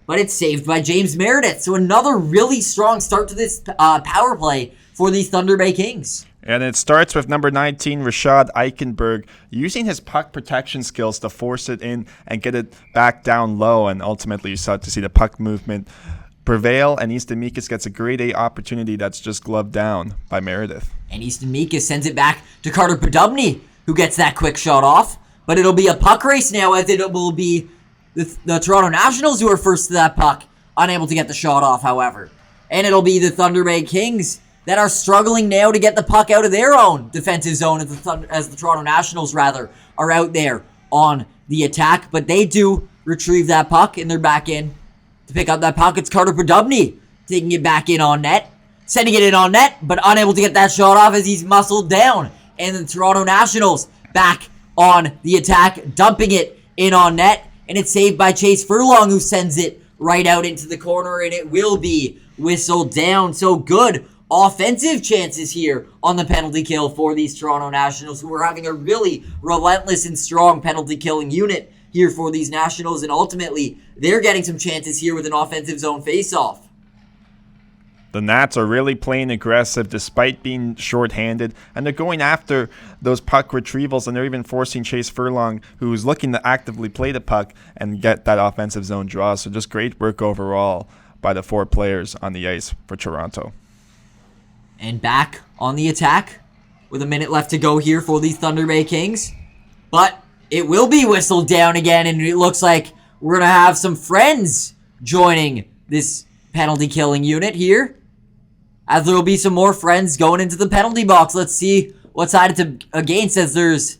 but it's saved by James Meredith. So another really strong start to this power play for the Thunder Bay Kings. And it starts with number 19, Rashad Eichenberg, using his puck protection skills to force it in and get it back down low. And ultimately, you start to see the puck movement prevail, and Easton Mikas gets a grade A opportunity that's just gloved down by Meredith. And Easton Mikas sends it back to Carter Podubny, who gets that quick shot off. But it'll be a puck race now, as it will be the Toronto Nationals who are first to that puck, unable to get the shot off, however. And it'll be the Thunder Bay Kings that are struggling now to get the puck out of their own defensive zone, as the Toronto Nationals, rather, are out there on the attack. But they do retrieve that puck, and they're back in to pick up that puck. It's Carter Podubny taking it back in on net, sending it in on net, but unable to get that shot off as he's muscled down. And the Toronto Nationals back on the attack, dumping it in on net, and it's saved by Chase Furlong, who sends it right out into the corner, and it will be whistled down. So good offensive chances here on the penalty kill for these Toronto Nationals, who are having a really relentless and strong penalty killing unit here for these Nationals, and ultimately they're getting some chances here with an offensive zone faceoff. The Nats are really playing aggressive despite being shorthanded, and they're going after those puck retrievals, and they're even forcing Chase Furlong, who's looking to actively play the puck and get that offensive zone draw. So just great work overall by the four players on the ice for Toronto. And back on the attack with a minute left to go here for the Thunder Bay Kings. But it will be whistled down again, and it looks like we're going to have some friends joining this penalty killing unit here, as there will be some more friends going into the penalty box. Let's see what side it's against, as there's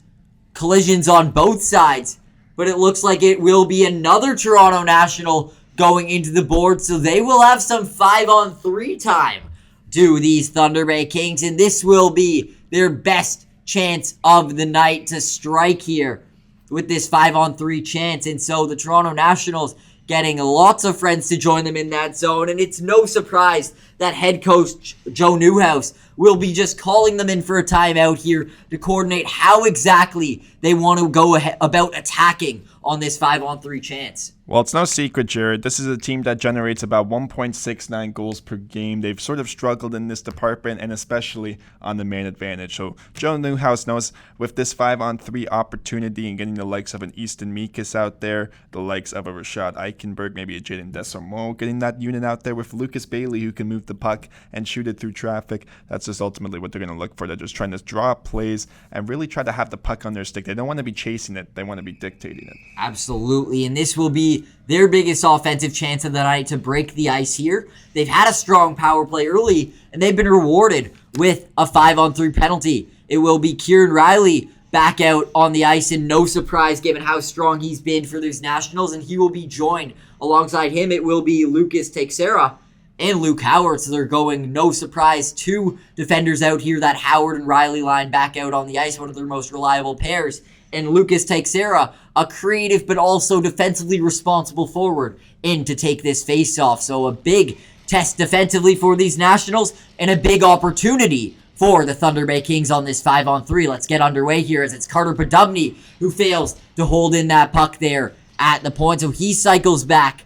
collisions on both sides. But it looks like it will be another Toronto National going into the board, so they will have some 5-on-3 time to these Thunder Bay Kings, and this will be their best chance of the night to strike here with this 5-on-3 chance. And so the Toronto Nationals getting lots of friends to join them in that zone, and it's no surprise that head coach Joe Newhouse will be just calling them in for a timeout here to coordinate how exactly they want to go about attacking on this 5-on-3 chance. Well, it's no secret, Jared. This is a team that generates about 1.69 goals per game. They've sort of struggled in this department, and especially on the man advantage. So Joe Newhouse knows with this 5-on-3 opportunity and getting the likes of an Easton Mikas out there, the likes of a Rashad Eichenberg, maybe a Jaden Desormeaux, getting that unit out there with Lucas Bailey who can move the puck and shoot it through traffic. That's just ultimately what they're going to look for. They're just trying to draw up plays and really try to have the puck on their stick. They don't want to be chasing it. They want to be dictating it. Absolutely, and this will be their biggest offensive chance of the night to break the ice here. They've had a strong power play early, and they've been rewarded with a 5-on-3 penalty. It will be Kieran Riley back out on the ice, and no surprise given how strong he's been for these Nationals, and he will be joined. Alongside him, it will be Lucas Teixeira and Luke Howard, so they're going, no surprise, 2 defenders out here. That Howard and Riley line back out on the ice, one of their most reliable pairs. And Lucas Teixeira, a creative but also defensively responsible forward, in to take this face-off. So a big test defensively for these Nationals and a big opportunity for the Thunder Bay Kings on this 5-on-3. Let's get underway here as it's Carter Podubny who fails to hold in that puck there at the point. So he cycles back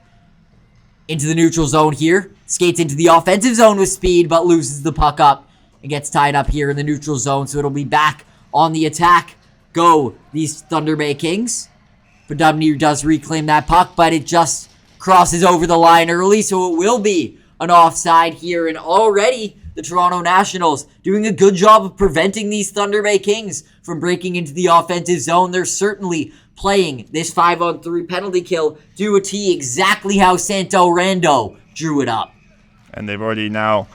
into the neutral zone here, skates into the offensive zone with speed, but loses the puck up and gets tied up here in the neutral zone. So it'll be back on the attack. Go, these Thunder Bay Kings. Podubny does reclaim that puck, but it just crosses over the line early, so it will be an offside here. And already, the Toronto Nationals doing a good job of preventing these Thunder Bay Kings from breaking into the offensive zone. They're certainly playing this 5-on-3 penalty kill to a T, exactly how Sarabrando drew it up. And they've already now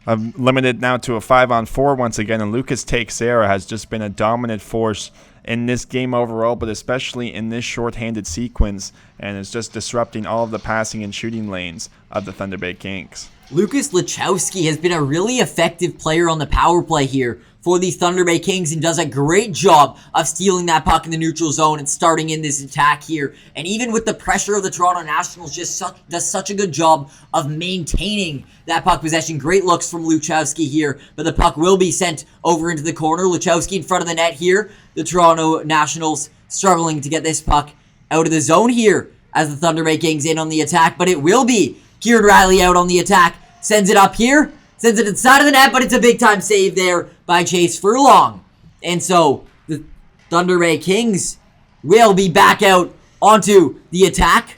limited now to a 5-on-4 once again, and Lucas Teixeira has just been a dominant force in this game overall, but especially in this shorthanded sequence, and is just disrupting all of the passing and shooting lanes of the Thunder Bay Kings. Lucas Lachowski has been a really effective player on the power play here for the Thunder Bay Kings and does a great job of stealing that puck in the neutral zone and starting in this attack here. And even with the pressure of the Toronto Nationals, does such a good job of maintaining that puck possession. Great looks from Lachowski here, but the puck will be sent over into the corner. Lachowski in front of the net here. The Toronto Nationals struggling to get this puck out of the zone here as the Thunder Bay Kings in on the attack, but it will be Kieran Riley out on the attack. Sends it up here. Sends it inside of the net, but it's a big-time save there by Chase Furlong. And so the Thunder Bay Kings will be back out onto the attack.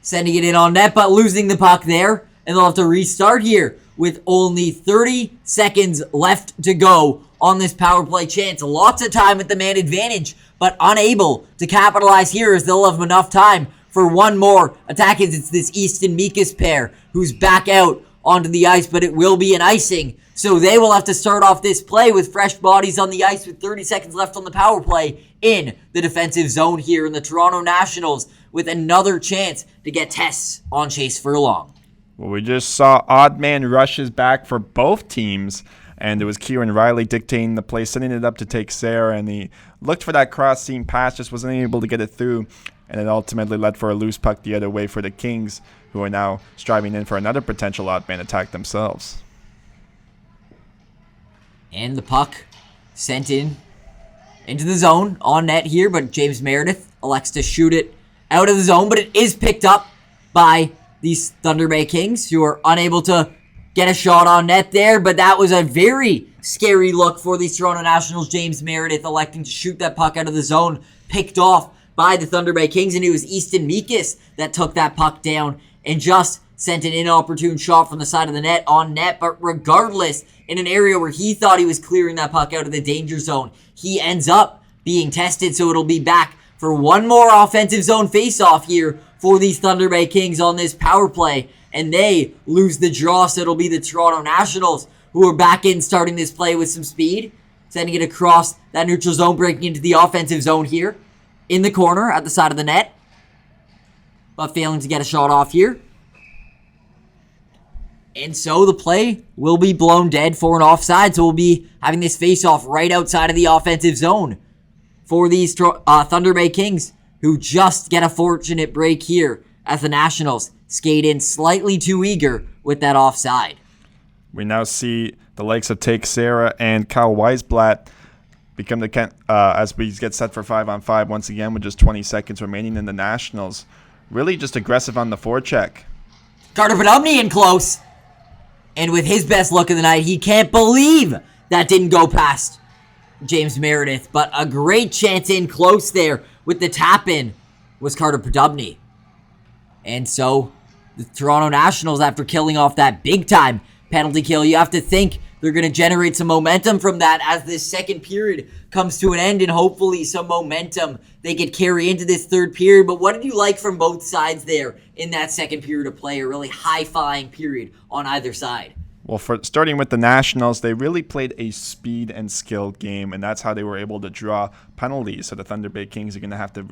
Sending it in on net, but losing the puck there. And they'll have to restart here with only 30 seconds left to go on this power play chance. Lots of time with the man advantage, but unable to capitalize here as they'll have enough time for one more attack. It's this Easton Mikas pair who's back out onto the ice, but it will be an icing. So they will have to start off this play with fresh bodies on the ice with 30 seconds left on the power play in the defensive zone here. And the Toronto Nationals with another chance to get tests on Chase Furlong. Well, we just saw odd man rushes back for both teams, and it was Kieran Riley dictating the play, sending it up to Teixeira, and he looked for that cross-seam pass, just wasn't able to get it through, and it ultimately led for a loose puck the other way for the Kings, who are now striving in for another potential odd man attack themselves. And the puck sent into the zone on net here, but James Meredith elects to shoot it out of the zone, but it is picked up by these Thunder Bay Kings, who are unable to get a shot on net there, but that was a very scary look for the Toronto Nationals. James Meredith electing to shoot that puck out of the zone, picked off by the Thunder Bay Kings, and it was Easton Mikas that took that puck down and just sent an inopportune shot from the side of the net on net. But regardless, in an area where he thought he was clearing that puck out of the danger zone, he ends up being tested, so it'll be back for one more offensive zone face-off here for these Thunder Bay Kings on this power play, and they lose the draw, so it'll be the Toronto Nationals who are back in starting this play with some speed, sending it across that neutral zone, breaking into the offensive zone here in the corner at the side of the net, but failing to get a shot off here. And so the play will be blown dead for an offside, so we'll be having this face-off right outside of the offensive zone for these Thunder Bay Kings, who just get a fortunate break here as the Nationals skate in slightly too eager with that offside. We now see the likes of Teixeira and Kyle Weisblatt as we get set for 5-on-5 once again with just 20 seconds remaining in the Nationals. Really just aggressive on the forecheck. Carter Podubny in close. And with his best look of the night, he can't believe that didn't go past James Meredith. But a great chance in close there with the tap-in was Carter Podubny. And so the Toronto Nationals, after killing off that big-time penalty kill, you have to think they're going to generate some momentum from that as this second period comes to an end, and hopefully some momentum they could carry into this third period. But what did you like from both sides there in that second period of play? A really high-flying period on either side. Well, starting with the Nationals, they really played a speed and skill game, and that's how they were able to draw penalties. So the Thunder Bay Kings are going to have to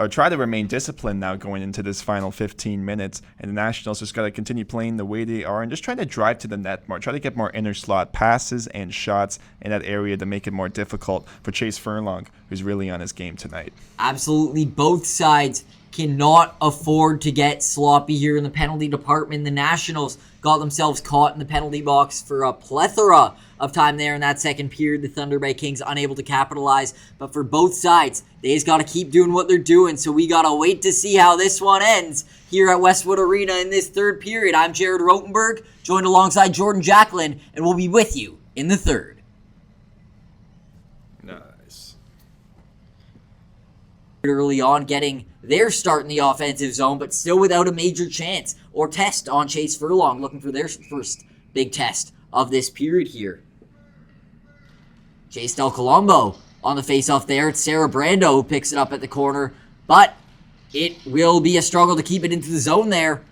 try to remain disciplined now going into this final 15 minutes. And the Nationals just got to continue playing the way they are and just try to drive to the net more, try to get more inner slot passes and shots in that area to make it more difficult for Chase Furlong, who's really on his game tonight. Absolutely. Both sides cannot afford to get sloppy here in the penalty department. The Nationals got themselves caught in the penalty box for a plethora of time there in that second period. The Thunder Bay Kings unable to capitalize. But for both sides, they just got to keep doing what they're doing. So we got to wait to see how this one ends here at Westwood Arena in this third period. I'm Jared Rotenberg, joined alongside Jordan Jacklin, and we'll be with you in the third. Nice. Early on, getting their start in the offensive zone, but still without a major chance or test on Chase Furlong, looking for their first big test of this period here. Chase Del Colombo on the faceoff there. It's Sarabrando who picks it up at the corner, but it will be a struggle to keep it into the zone there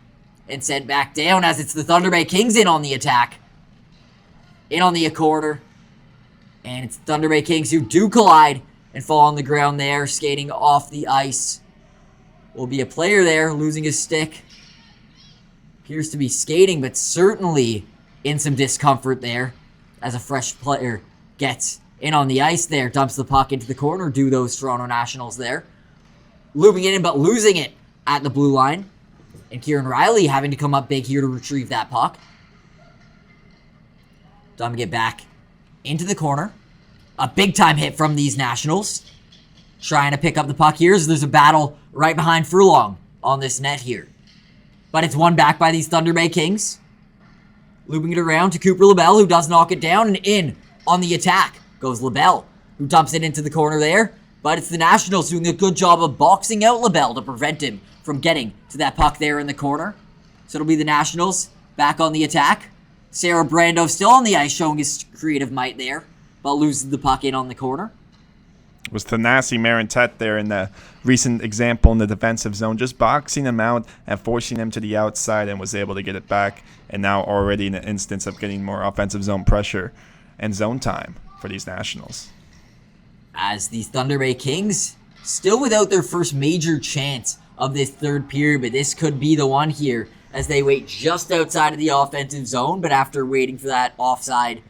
and sent back down as it's the Thunder Bay Kings in on the attack. In on the corner. And it's Thunder Bay Kings who do collide and fall on the ground there, skating off the ice. Will be a player there losing his stick. Appears to be skating, but certainly in some discomfort there as a fresh player gets in on the ice there, dumps the puck into the corner, do those Toronto Nationals there. Looping it in, but losing it at the blue line. And Kieran Riley having to come up big here to retrieve that puck. Dumping it back into the corner. A big-time hit from these Nationals. Trying to pick up the puck here as there's a battle right behind Furlong on this net here. But it's won back by these Thunder Bay Kings. Looping it around to Cooper LaBelle, who does knock it down, and in on the attack goes LaBelle, who dumps it into the corner there. But it's the Nationals doing a good job of boxing out LaBelle to prevent him from getting to that puck there in the corner. So it'll be the Nationals back on the attack. Sarabrando still on the ice, showing his creative might there, but loses the puck in on the corner. It was Thanasi Marintet there in the recent example in the defensive zone, just boxing him out and forcing him to the outside, and was able to get it back. And now already in an instance of getting more offensive zone pressure and zone time for these Nationals. As these Thunder Bay Kings still without their first major chance of this third period, but this could be the one here as they wait just outside of the offensive zone. But after waiting for that offside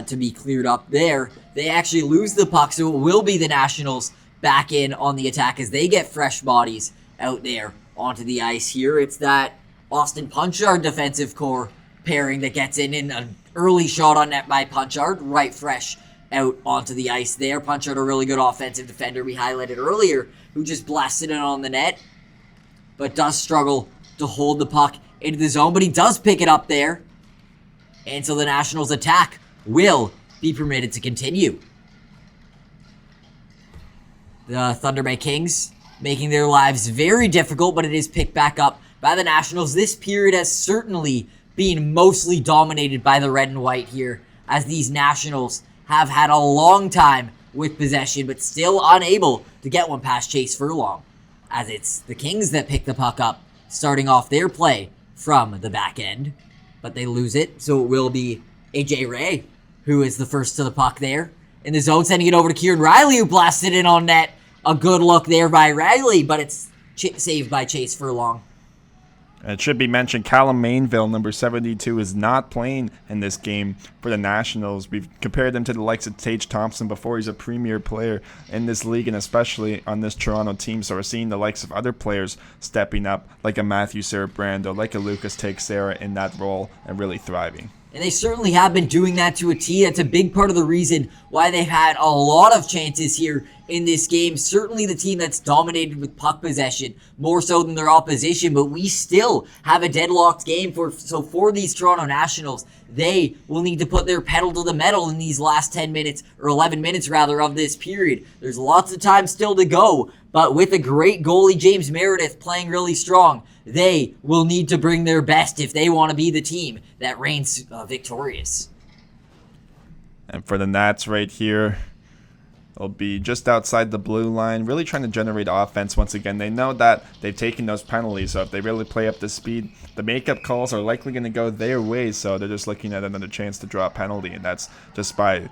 to be cleared up there, they actually lose the puck, so it will be the Nationals back in on the attack as they get fresh bodies out there onto the ice here. It's that Austin Punchard defensive core pairing that gets in an early shot on net by Punchard, right fresh out onto the ice there. Punchard, a really good offensive defender we highlighted earlier, who just blasted it on the net, but does struggle to hold the puck into the zone, but he does pick it up there. And so the Nationals' attack will be permitted to continue. The Thunder Bay Kings making their lives very difficult, but it is picked back up by the Nationals. This period has certainly been mostly dominated by the red and white here, as these Nationals have had a long time with possession, but still unable to get one past Chase Furlong, as it's the Kings that pick the puck up, starting off their play from the back end, but they lose it, so it will be AJ Ray who is the first to the puck there in the zone, sending it over to Kieran Riley, who blasted in on net. A good look there by Riley, but it's saved by Chase Furlong. It should be mentioned, Callum Mainville, number 72, is not playing in this game for the Nationals. We've compared him to the likes of Tage Thompson before. He's a premier player in this league, and especially on this Toronto team. So we're seeing the likes of other players stepping up, like a Matthew Sarabrando, like a Lucas Teixeira in that role, and really thriving. And they certainly have been doing that to a T. That's a big part of the reason why they've had a lot of chances here in this game. Certainly the team that's dominated with puck possession, more so than their opposition, but we still have a deadlocked game. So for these Toronto Nationals, they will need to put their pedal to the metal in these last 10 minutes, or 11 minutes rather, of this period. There's lots of time still to go, but with a great goalie, James Meredith, playing really strong, they will need to bring their best if they want to be the team that reigns victorious. And for the Nats right here, they'll be just outside the blue line, really trying to generate offense once again. They know that they've taken those penalties, so if they really play up to speed, the makeup calls are likely going to go their way, so they're just looking at another chance to draw a penalty, and that's just by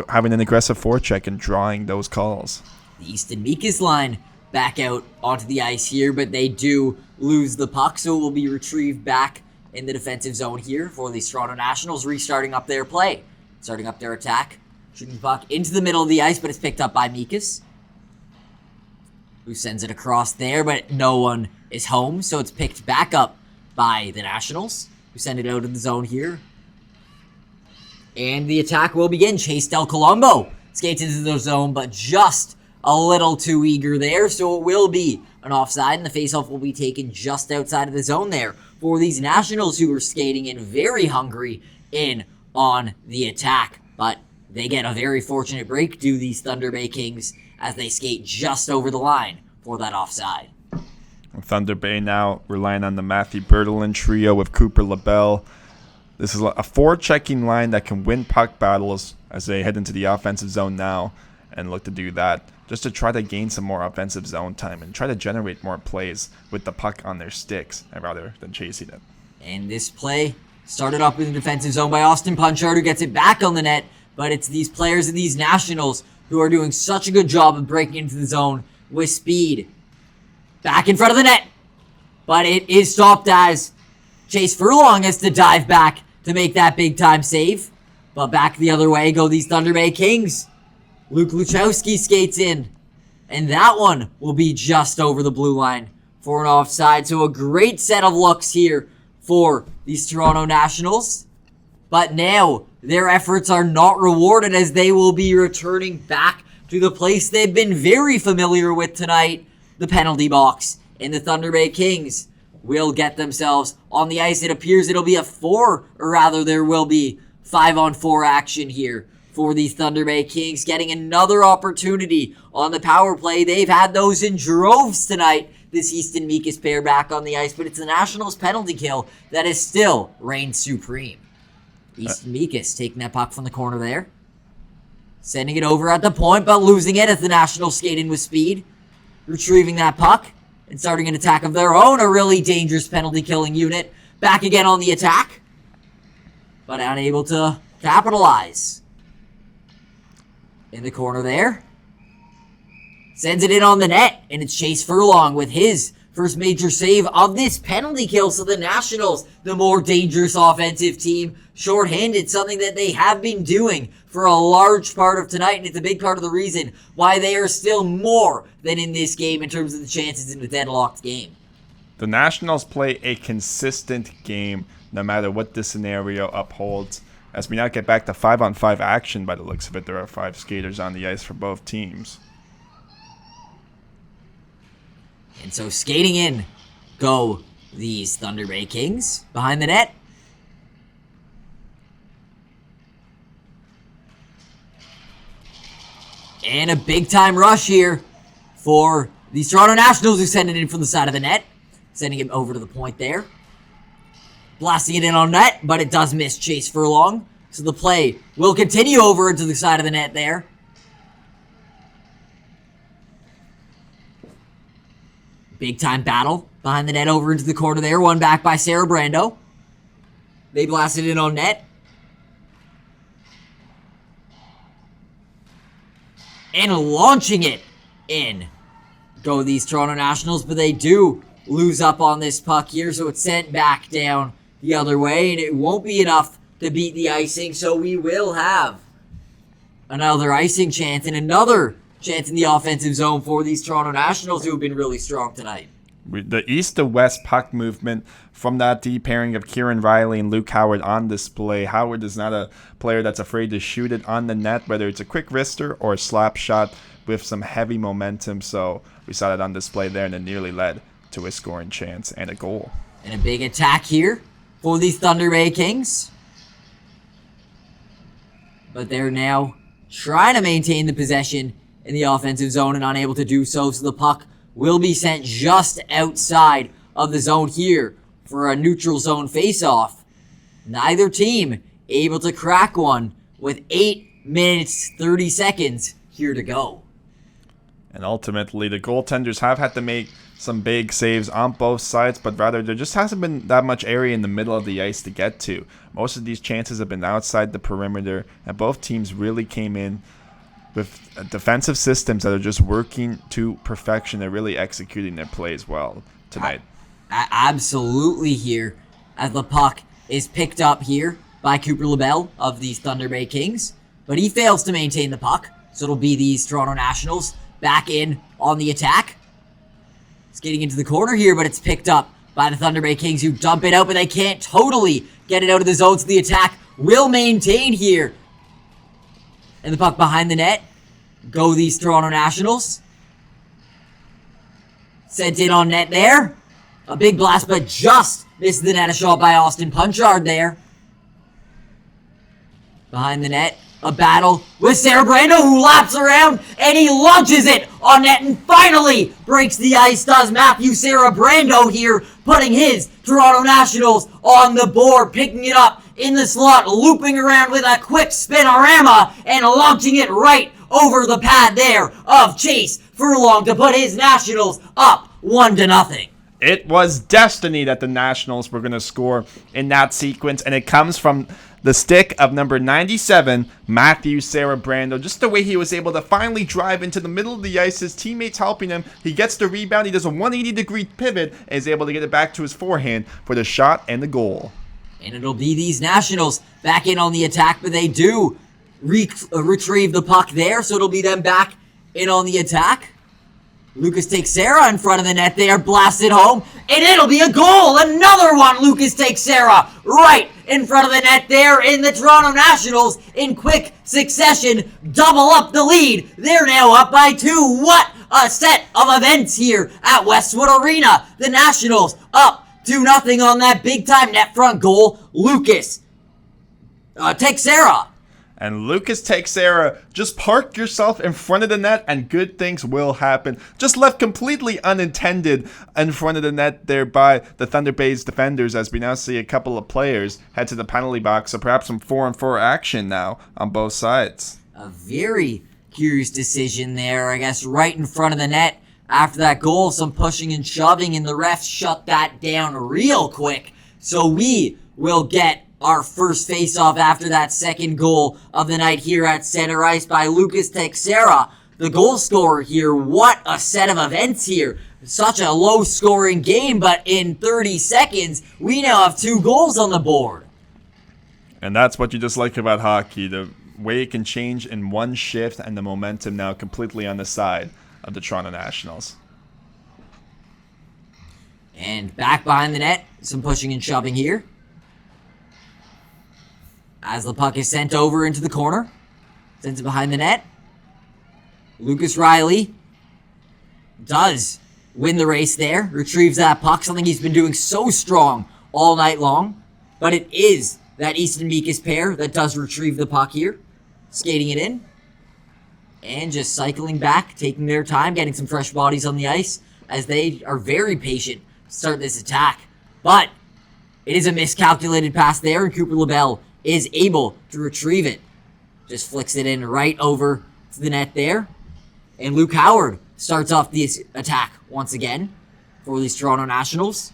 having an aggressive forecheck and drawing those calls. The Easton Mikas line back out onto the ice here, but they do lose the puck, so it will be retrieved back in the defensive zone here for the Toronto Nationals, restarting up their play, starting up their attack. Shooting the puck into the middle of the ice, but it's picked up by Mikas, who sends it across there, but no one is home, so it's picked back up by the Nationals, who send it out of the zone here. And the attack will begin. Chase Del Colombo skates into the zone, but just a little too eager there, so it will be an offside, and the faceoff will be taken just outside of the zone there for these Nationals, who are skating in very hungry in on the attack, but they get a very fortunate break, do these Thunder Bay Kings, as they skate just over the line for that offside. Thunder Bay now relying on the Matthew Bertolin trio with Cooper LaBelle. This is a forechecking line that can win puck battles as they head into the offensive zone now and look to do that just to try to gain some more offensive zone time and try to generate more plays with the puck on their sticks rather than chasing it. And this play started up in the defensive zone by Austin Punchard, who gets it back on the net. But it's these players of these Nationals who are doing such a good job of breaking into the zone with speed. Back in front of the net. But it is stopped as Chase Furlong has to dive back to make that big time save. But back the other way go these Thunder Bay Kings. Luke Luchowski skates in. And that one will be just over the blue line for an offside. So a great set of looks here for these Toronto Nationals. But now their efforts are not rewarded, as they will be returning back to the place they've been very familiar with tonight, the penalty box. And the Thunder Bay Kings will get themselves on the ice. It appears it'll be there will be 5-on-4 action here for the Thunder Bay Kings, getting another opportunity on the power play. They've had those in droves tonight, this Easton Mikas pair back on the ice, but it's the Nationals' penalty kill that is still reigned supreme. Easton Mikas taking that puck from the corner there. Sending it over at the point, but losing it as the Nationals skate in with speed. Retrieving that puck and starting an attack of their own. A really dangerous penalty-killing unit. Back again on the attack, but unable to capitalize. In the corner there. Sends it in on the net, and it's Chase Furlong with his first major save of this penalty kill. So the Nationals, the more dangerous offensive team, shorthanded, something that they have been doing for a large part of tonight, and it's a big part of the reason why they are still more than in this game in terms of the chances in the deadlocked game. The Nationals play a consistent game no matter what the scenario upholds. As we now get back to 5-on-5 action, by the looks of it, there are 5 skaters on the ice for both teams. And so skating in go these Thunder Bay Kings behind the net. And a big-time rush here for these Toronto Nationals, who send it in from the side of the net. Sending it over to the point there. Blasting it in on net, but it does miss Chase Furlong. So the play will continue over into the side of the net there. Big-time battle behind the net over into the corner there. One back by Sarabrando. They blasted it on net. And launching it in go these Toronto Nationals, but they do lose up on this puck here, so it's sent back down the other way, and it won't be enough to beat the icing, so we will have another icing chance and another chance in the offensive zone for these Toronto Nationals, who have been really strong tonight. The east to west puck movement from that deep pairing of Kieran Riley and Luke Howard on display. Howard is not a player that's afraid to shoot it on the net, whether it's a quick wrister or a slap shot with some heavy momentum. So we saw that on display there, and it nearly led to a scoring chance and a goal. And a big attack here for the Thunder Bay Kings. But they're now trying to maintain the possession in the offensive zone and unable to do so. So the puck will be sent just outside of the zone here for a neutral zone face-off. Neither team able to crack one with 8 minutes, 30 seconds here to go. And ultimately, the goaltenders have had to make some big saves on both sides, but rather there just hasn't been that much area in the middle of the ice to get to. Most of these chances have been outside the perimeter, and both teams really came in with defensive systems that are just working to perfection. They're really executing their plays well tonight. Absolutely here, as the puck is picked up here by Cooper LaBelle of these Thunder Bay Kings, but he fails to maintain the puck, so it'll be these Toronto Nationals back in on the attack. It's getting into the corner here, but it's picked up by the Thunder Bay Kings, who dump it out, but they can't totally get it out of the zone, so the attack will maintain here. And the puck behind the net. Go these Toronto Nationals. Sent in on net there. A big blast, but just missed the net. A shot by Austin Punchard there. Behind the net. A battle with Sarabrando, who laps around and he launches it on net and finally breaks the ice. Does Matthew Sarabrando here, putting his Toronto Nationals on the board, picking it up in the slot, looping around with a quick spinorama and launching it right over the pad there of Chase Furlong to put his Nationals up 1-0. It was destiny that the Nationals were going to score in that sequence, and it comes from the stick of number 97, Matthew Sarabrando. Just the way he was able to finally drive into the middle of the ice, his teammates helping him. He gets the rebound, he does a 180-degree pivot, and is able to get it back to his forehand for the shot and the goal. And it'll be these Nationals back in on the attack, but they do retrieve the puck there, so it'll be them back in on the attack. Lucas Teixeira in front of the net there, blasted home, and it'll be a goal! Another one, Lucas Teixeira, right in front of the net there, in the Toronto Nationals, in quick succession, double up the lead. They're now up by 2. What a set of events here at Westwood Arena. The Nationals up 2-0 on that big-time net front goal. Lucas Teixeira. And Lucas Teixeira, just park yourself in front of the net and good things will happen. Just left completely unintended in front of the net there by the Thunder Bay's defenders, as we now see a couple of players head to the penalty box. So perhaps some 4-on-4 action now on both sides. A very curious decision there, I guess, right in front of the net. After that goal, some pushing and shoving, and the refs shut that down real quick. So we will get our first face-off after that second goal of the night here at center ice by Lucas Teixeira, the goal scorer here. What a set of events here. Such a low-scoring game, but in 30 seconds, we now have 2 goals on the board. And that's what you just like about hockey, the way it can change in one shift, and the momentum now completely on the side of the Toronto Nationals. And back behind the net, some pushing and shoving here, as the puck is sent over into the corner. Sends it behind the net. Lucas Riley does win the race there. Retrieves that puck, something he's been doing so strong all night long. But it is that Easton Meekus pair that does retrieve the puck here. Skating it in. And just cycling back, taking their time, getting some fresh bodies on the ice, as they are very patient to start this attack. But it is a miscalculated pass there, and Cooper LaBelle is able to retrieve it. Just flicks it in right over to the net there. And Luke Howard starts off this attack once again for these Toronto Nationals.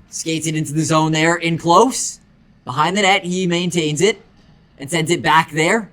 Skates it into the zone there, in close. Behind the net, he maintains it and sends it back there,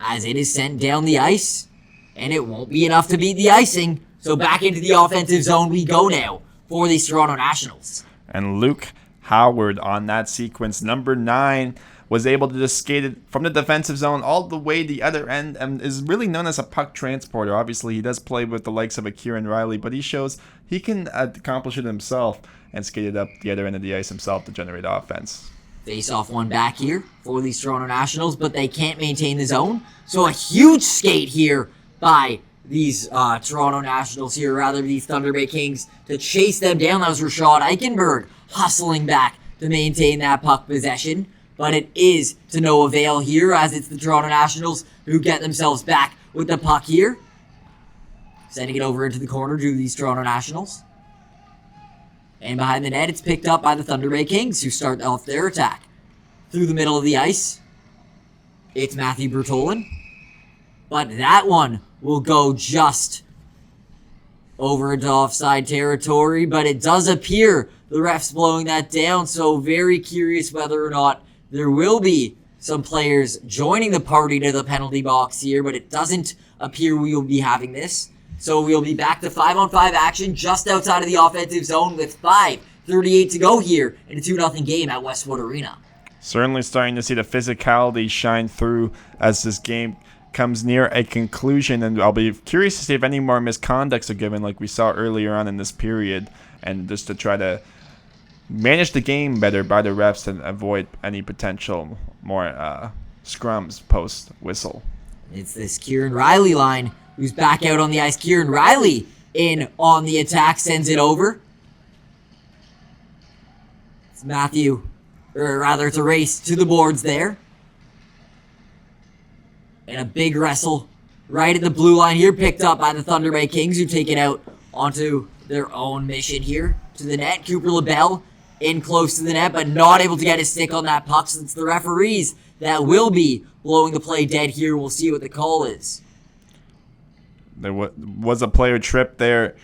as it is sent down the ice, and it won't be enough to beat the icing. So back into the offensive zone we go now for these Toronto Nationals. And Luke Howard on that sequence. Number 9 was able to just skate it from the defensive zone all the way the other end and is really known as a puck transporter. Obviously, he does play with the likes of a Kieran Riley, but he shows he can accomplish it himself and skate it up the other end of the ice himself to generate offense. Face off one back here for these Toronto Nationals, but they can't maintain the zone. So a huge skate here by these Toronto Nationals here, rather these Thunder Bay Kings, to chase them down. That was Rashad Eichenberg hustling back to maintain that puck possession. But it is to no avail here, as it's the Toronto Nationals who get themselves back with the puck here. Sending it over into the corner to these Toronto Nationals. And behind the net, it's picked up by the Thunder Bay Kings, who start off their attack. Through the middle of the ice, it's Matthew Bertolin. But that one will go just over into offside territory. But it does appear the ref's blowing that down, so very curious whether or not there will be some players joining the party to the penalty box here, but it doesn't appear we will be having this. So we'll be back to 5-on-5 action just outside of the offensive zone with 5:38 to go here in a 2-0 game at Westwood Arena. Certainly starting to see the physicality shine through as this game comes near a conclusion, and I'll be curious to see if any more misconducts are given like we saw earlier on in this period, and just to try to manage the game better by the refs and avoid any potential more scrums post whistle. It's this Kieran Riley line who's back out on the ice. Kieran Riley in on the attack, sends it over. It's it's a race to the boards there. And a big wrestle right at the blue line here, picked up by the Thunder Bay Kings, who take it out onto their own mission here to the net. Cooper LaBelle in close to the net, but not able to get his stick on that puck, so it's the referees that will be blowing the play dead here. We'll see what the call is. There was a player trip there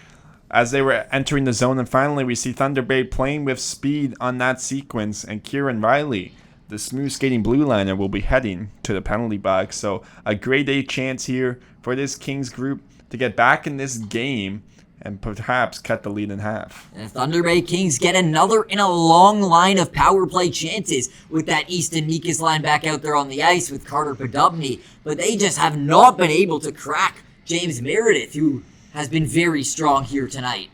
as they were entering the zone, and finally we see Thunder Bay playing with speed on that sequence, and Kieran Riley, the smooth skating blue liner, will be heading to the penalty box. So a grade A chance here for this Kings group to get back in this game and perhaps cut the lead in half. And the Thunder Bay Kings get another in a long line of power play chances with that Easton Nikas line back out there on the ice with Carter Podubny, but they just have not been able to crack James Meredith, who has been very strong here tonight.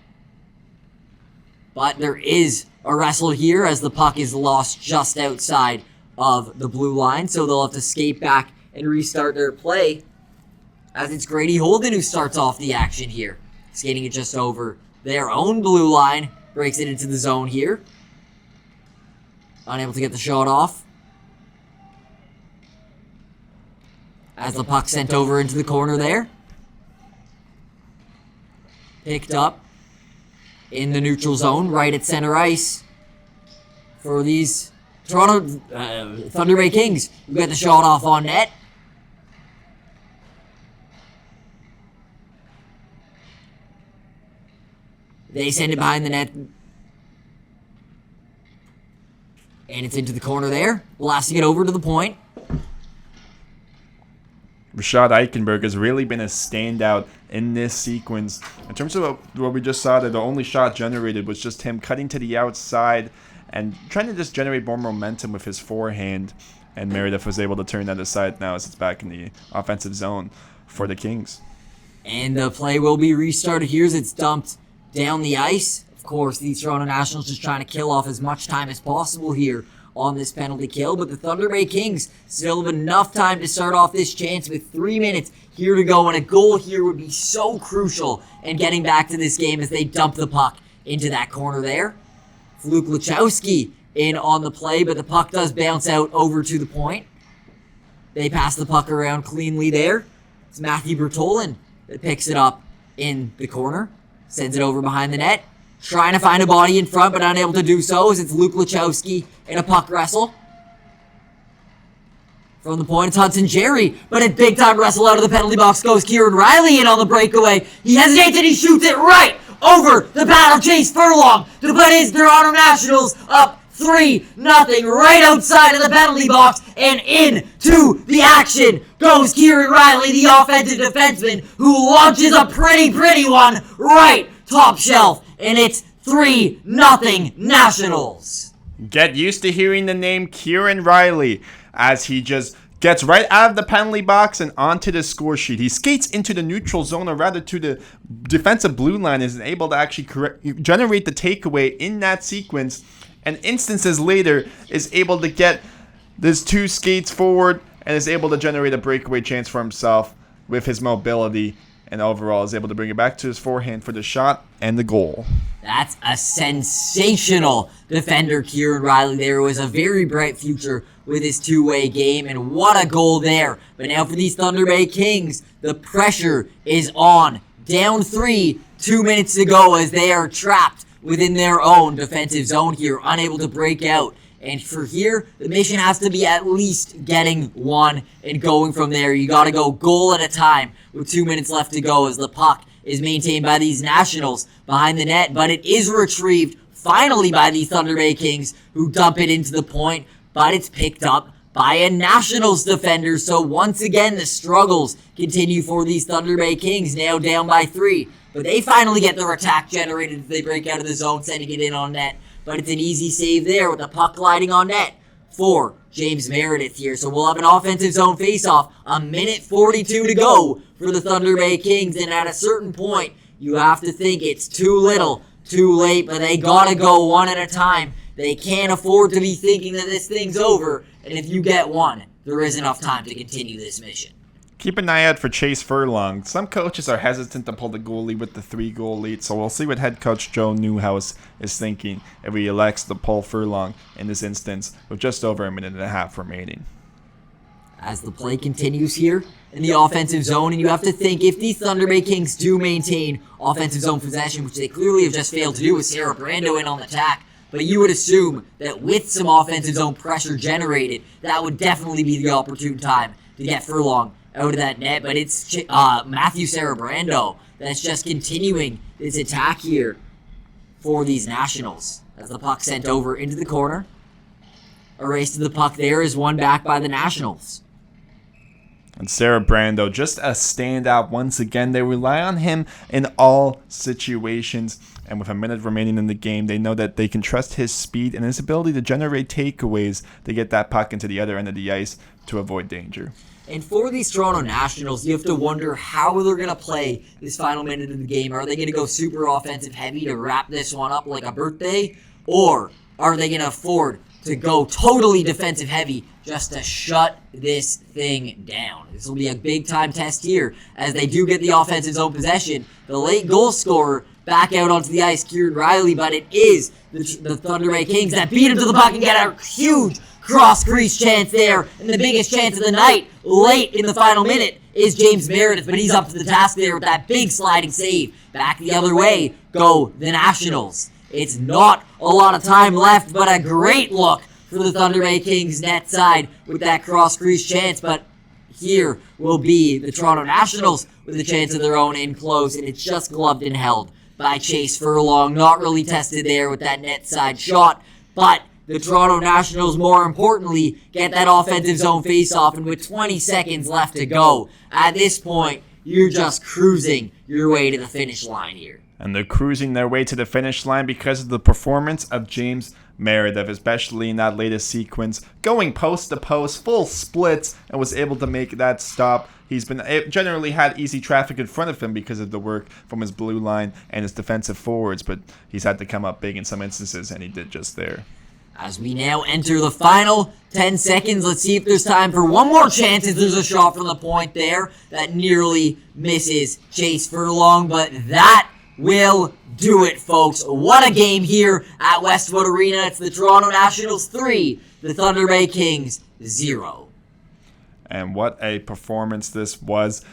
But there is a wrestle here as the puck is lost just outside of the blue line, so they'll have to skate back and restart their play, as it's Grady Holden who starts off the action here. Skating it just over their own blue line. Breaks it into the zone here. Unable to get the shot off. As the puck sent over into the corner there. Picked up in the neutral zone, right at center ice. For these Toronto Thunder Bay Kings, who get the shot off on net. They send it behind the net. And it's into the corner there. Blasting it over to the point. Rashad Eichenberg has really been a standout in this sequence. In terms of what we just saw, that the only shot generated was just him cutting to the outside and trying to just generate more momentum with his forehand. And Meredith was able to turn that aside now as it's back in the offensive zone for the Kings. And the play will be restarted here as it's dumped down the ice. Of course, the Toronto Nationals just trying to kill off as much time as possible here on this penalty kill, but the Thunder Bay Kings still have enough time to start off this chance with 3 minutes here to go, and a goal here would be so crucial in getting back to this game as they dump the puck into that corner there. Luke Lachowski in on the play, but the puck does bounce out over to the point. They pass the puck around cleanly there. It's Matthew Bertolin that picks it up in the corner. Sends it over behind the net. Trying to find a body in front, but unable to do so as it's Luke Lachowski in a puck wrestle. From the point, it's Hudson Jerry, but a big-time wrestle out of the penalty box goes Kieran Riley in on the breakaway. He hesitates and he shoots it right over the battle chase furlong to put his Toronto Nationals up 3-0 right outside of the penalty box, and into the action goes Kieran Riley, the offensive defenseman, who launches a pretty one right top shelf, and it's 3-0 Nationals. Get used to hearing the name Kieran Riley as he just gets right out of the penalty box and onto the score sheet. He skates into the neutral zone, or rather to the defensive blue line, and is able to actually generate the takeaway in that sequence, and instances later is able to get this 2 skates forward and is able to generate a breakaway chance for himself with his mobility, and overall is able to bring it back to his forehand for the shot and the goal. That's a sensational defender, Kieran Riley. There was a very bright future with his two-way game, and what a goal there. But now for these Thunder Bay Kings, the pressure is on. Down 3, 2 minutes to go as they are trapped within their own defensive zone here, unable to break out. And for here, the mission has to be at least getting 1 and going from there. You got to go goal at a time with 2 minutes left to go as the puck is maintained by these Nationals behind the net, but it is retrieved finally by the Thunder Bay Kings, who dump it into the point, but it's picked up by a Nationals defender. So once again, the struggles continue for these Thunder Bay Kings, now down by 3. But they finally get their attack generated as they break out of the zone, sending it in on net. But it's an easy save there with the puck gliding on net for James Meredith here. So we'll have an offensive zone faceoff. 1:42 to go for the Thunder Bay Kings. And at a certain point, you have to think it's too little, too late, but they gotta go 1 at a time. They can't afford to be thinking that this thing's over. And if you get 1, there is enough time to continue this mission. Keep an eye out for Chase Furlong. Some coaches are hesitant to pull the goalie with the 3-goal lead, so we'll see what head coach Joe Newhouse is thinking if he elects to pull Furlong in this instance with just over a minute and a half remaining. As the play continues here in the offensive zone, and you have to think if the Thunder Bay Kings do maintain offensive zone possession, which they clearly have just failed to do with Sarabrando in on the attack, but you would assume that with some offensive zone pressure generated, that would definitely be the opportune time to get Furlong out of that net. But it's Matthew Sarabrando that's just continuing this attack here for these Nationals. As the puck sent over into the corner. A race to the puck there is won back by the Nationals. And Sarabrando, just a standout once again. They rely on him in all situations. And with a minute remaining in the game, they know that they can trust his speed and his ability to generate takeaways to get that puck into the other end of the ice to avoid danger. And for these Toronto Nationals, you have to wonder how they're going to play this final minute of the game. Are they going to go super offensive heavy to wrap this one up like a birthday? Or are they going to afford to go totally defensive heavy just to shut this thing down? This will be a big time test here as they do get the offensive zone possession. The late goal scorer back out onto the ice, Kieran Riley, but it is the Thunder Bay Kings that beat him to the puck and get a huge cross-crease chance there. And the biggest chance of the night late in the final minute is James Meredith, but he's up to the task there with that big sliding save. Back the other way go the Nationals. It's not a lot of time left, but a great look for the Thunder Bay Kings net side with that cross-crease chance. But here will be the Toronto Nationals with a chance of their own in close, and it's just gloved and held by Chase Furlong. Not really tested there with that net side shot, but the Toronto Nationals, more importantly, get that offensive zone faceoff, and with 20 seconds left to go, at this point, you're just cruising your way to the finish line here. And they're cruising their way to the finish line because of the performance of James Meredith, especially in that latest sequence, going post to post, full splits, and was able to make that stop. He's been generally had easy traffic in front of him because of the work from his blue line and his defensive forwards, but he's had to come up big in some instances, and he did just there. As we now enter the final 10 seconds, let's see if there's time for one more chance as there's a shot from the point there that nearly misses Chase Furlong, but that will do it, folks. What a game here at Westwood Arena. It's the Toronto Nationals 3, the Thunder Bay Kings 0. And what a performance this was.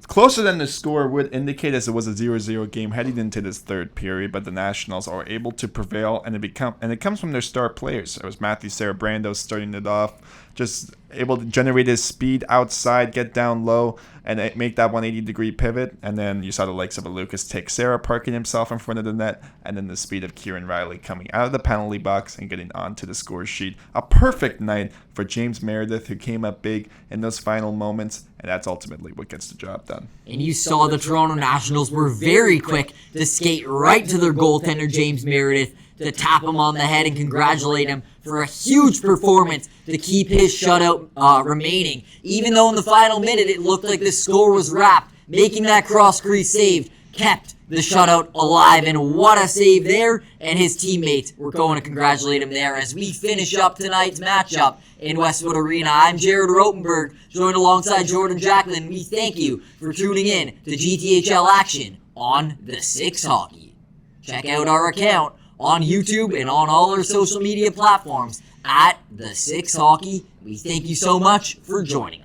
Closer than the score would indicate, as it was a 0-0 game heading into this third period, but the Nationals are able to prevail, and it comes from their star players. It was Matthew Sarabrando starting it off, just able to generate his speed outside, get down low, and make that 180-degree pivot. And then you saw the likes of a Lucas Teixeira parking himself in front of the net, and then the speed of Kieran Riley coming out of the penalty box and getting onto the score sheet. A perfect night for James Meredith, who came up big in those final moments and that's ultimately what gets the job done. And you saw the Toronto Nationals were very quick to skate right to their goaltender, James Meredith, to tap him on the head and congratulate him for a huge performance to keep his shutout remaining. Even though in the final minute it looked like the score was wrapped, making that cross-crease save kept the shutout alive, and what a save there, and his teammates were going to congratulate him there as we finish up tonight's matchup in Westwood Arena. I'm Jared Rotenberg, joined alongside Jordan Jacklin. We thank you for tuning in to GTHL action on the Six Hockey. Check out our account on YouTube and on all our social media platforms at the Six Hockey. We thank you so much for joining us.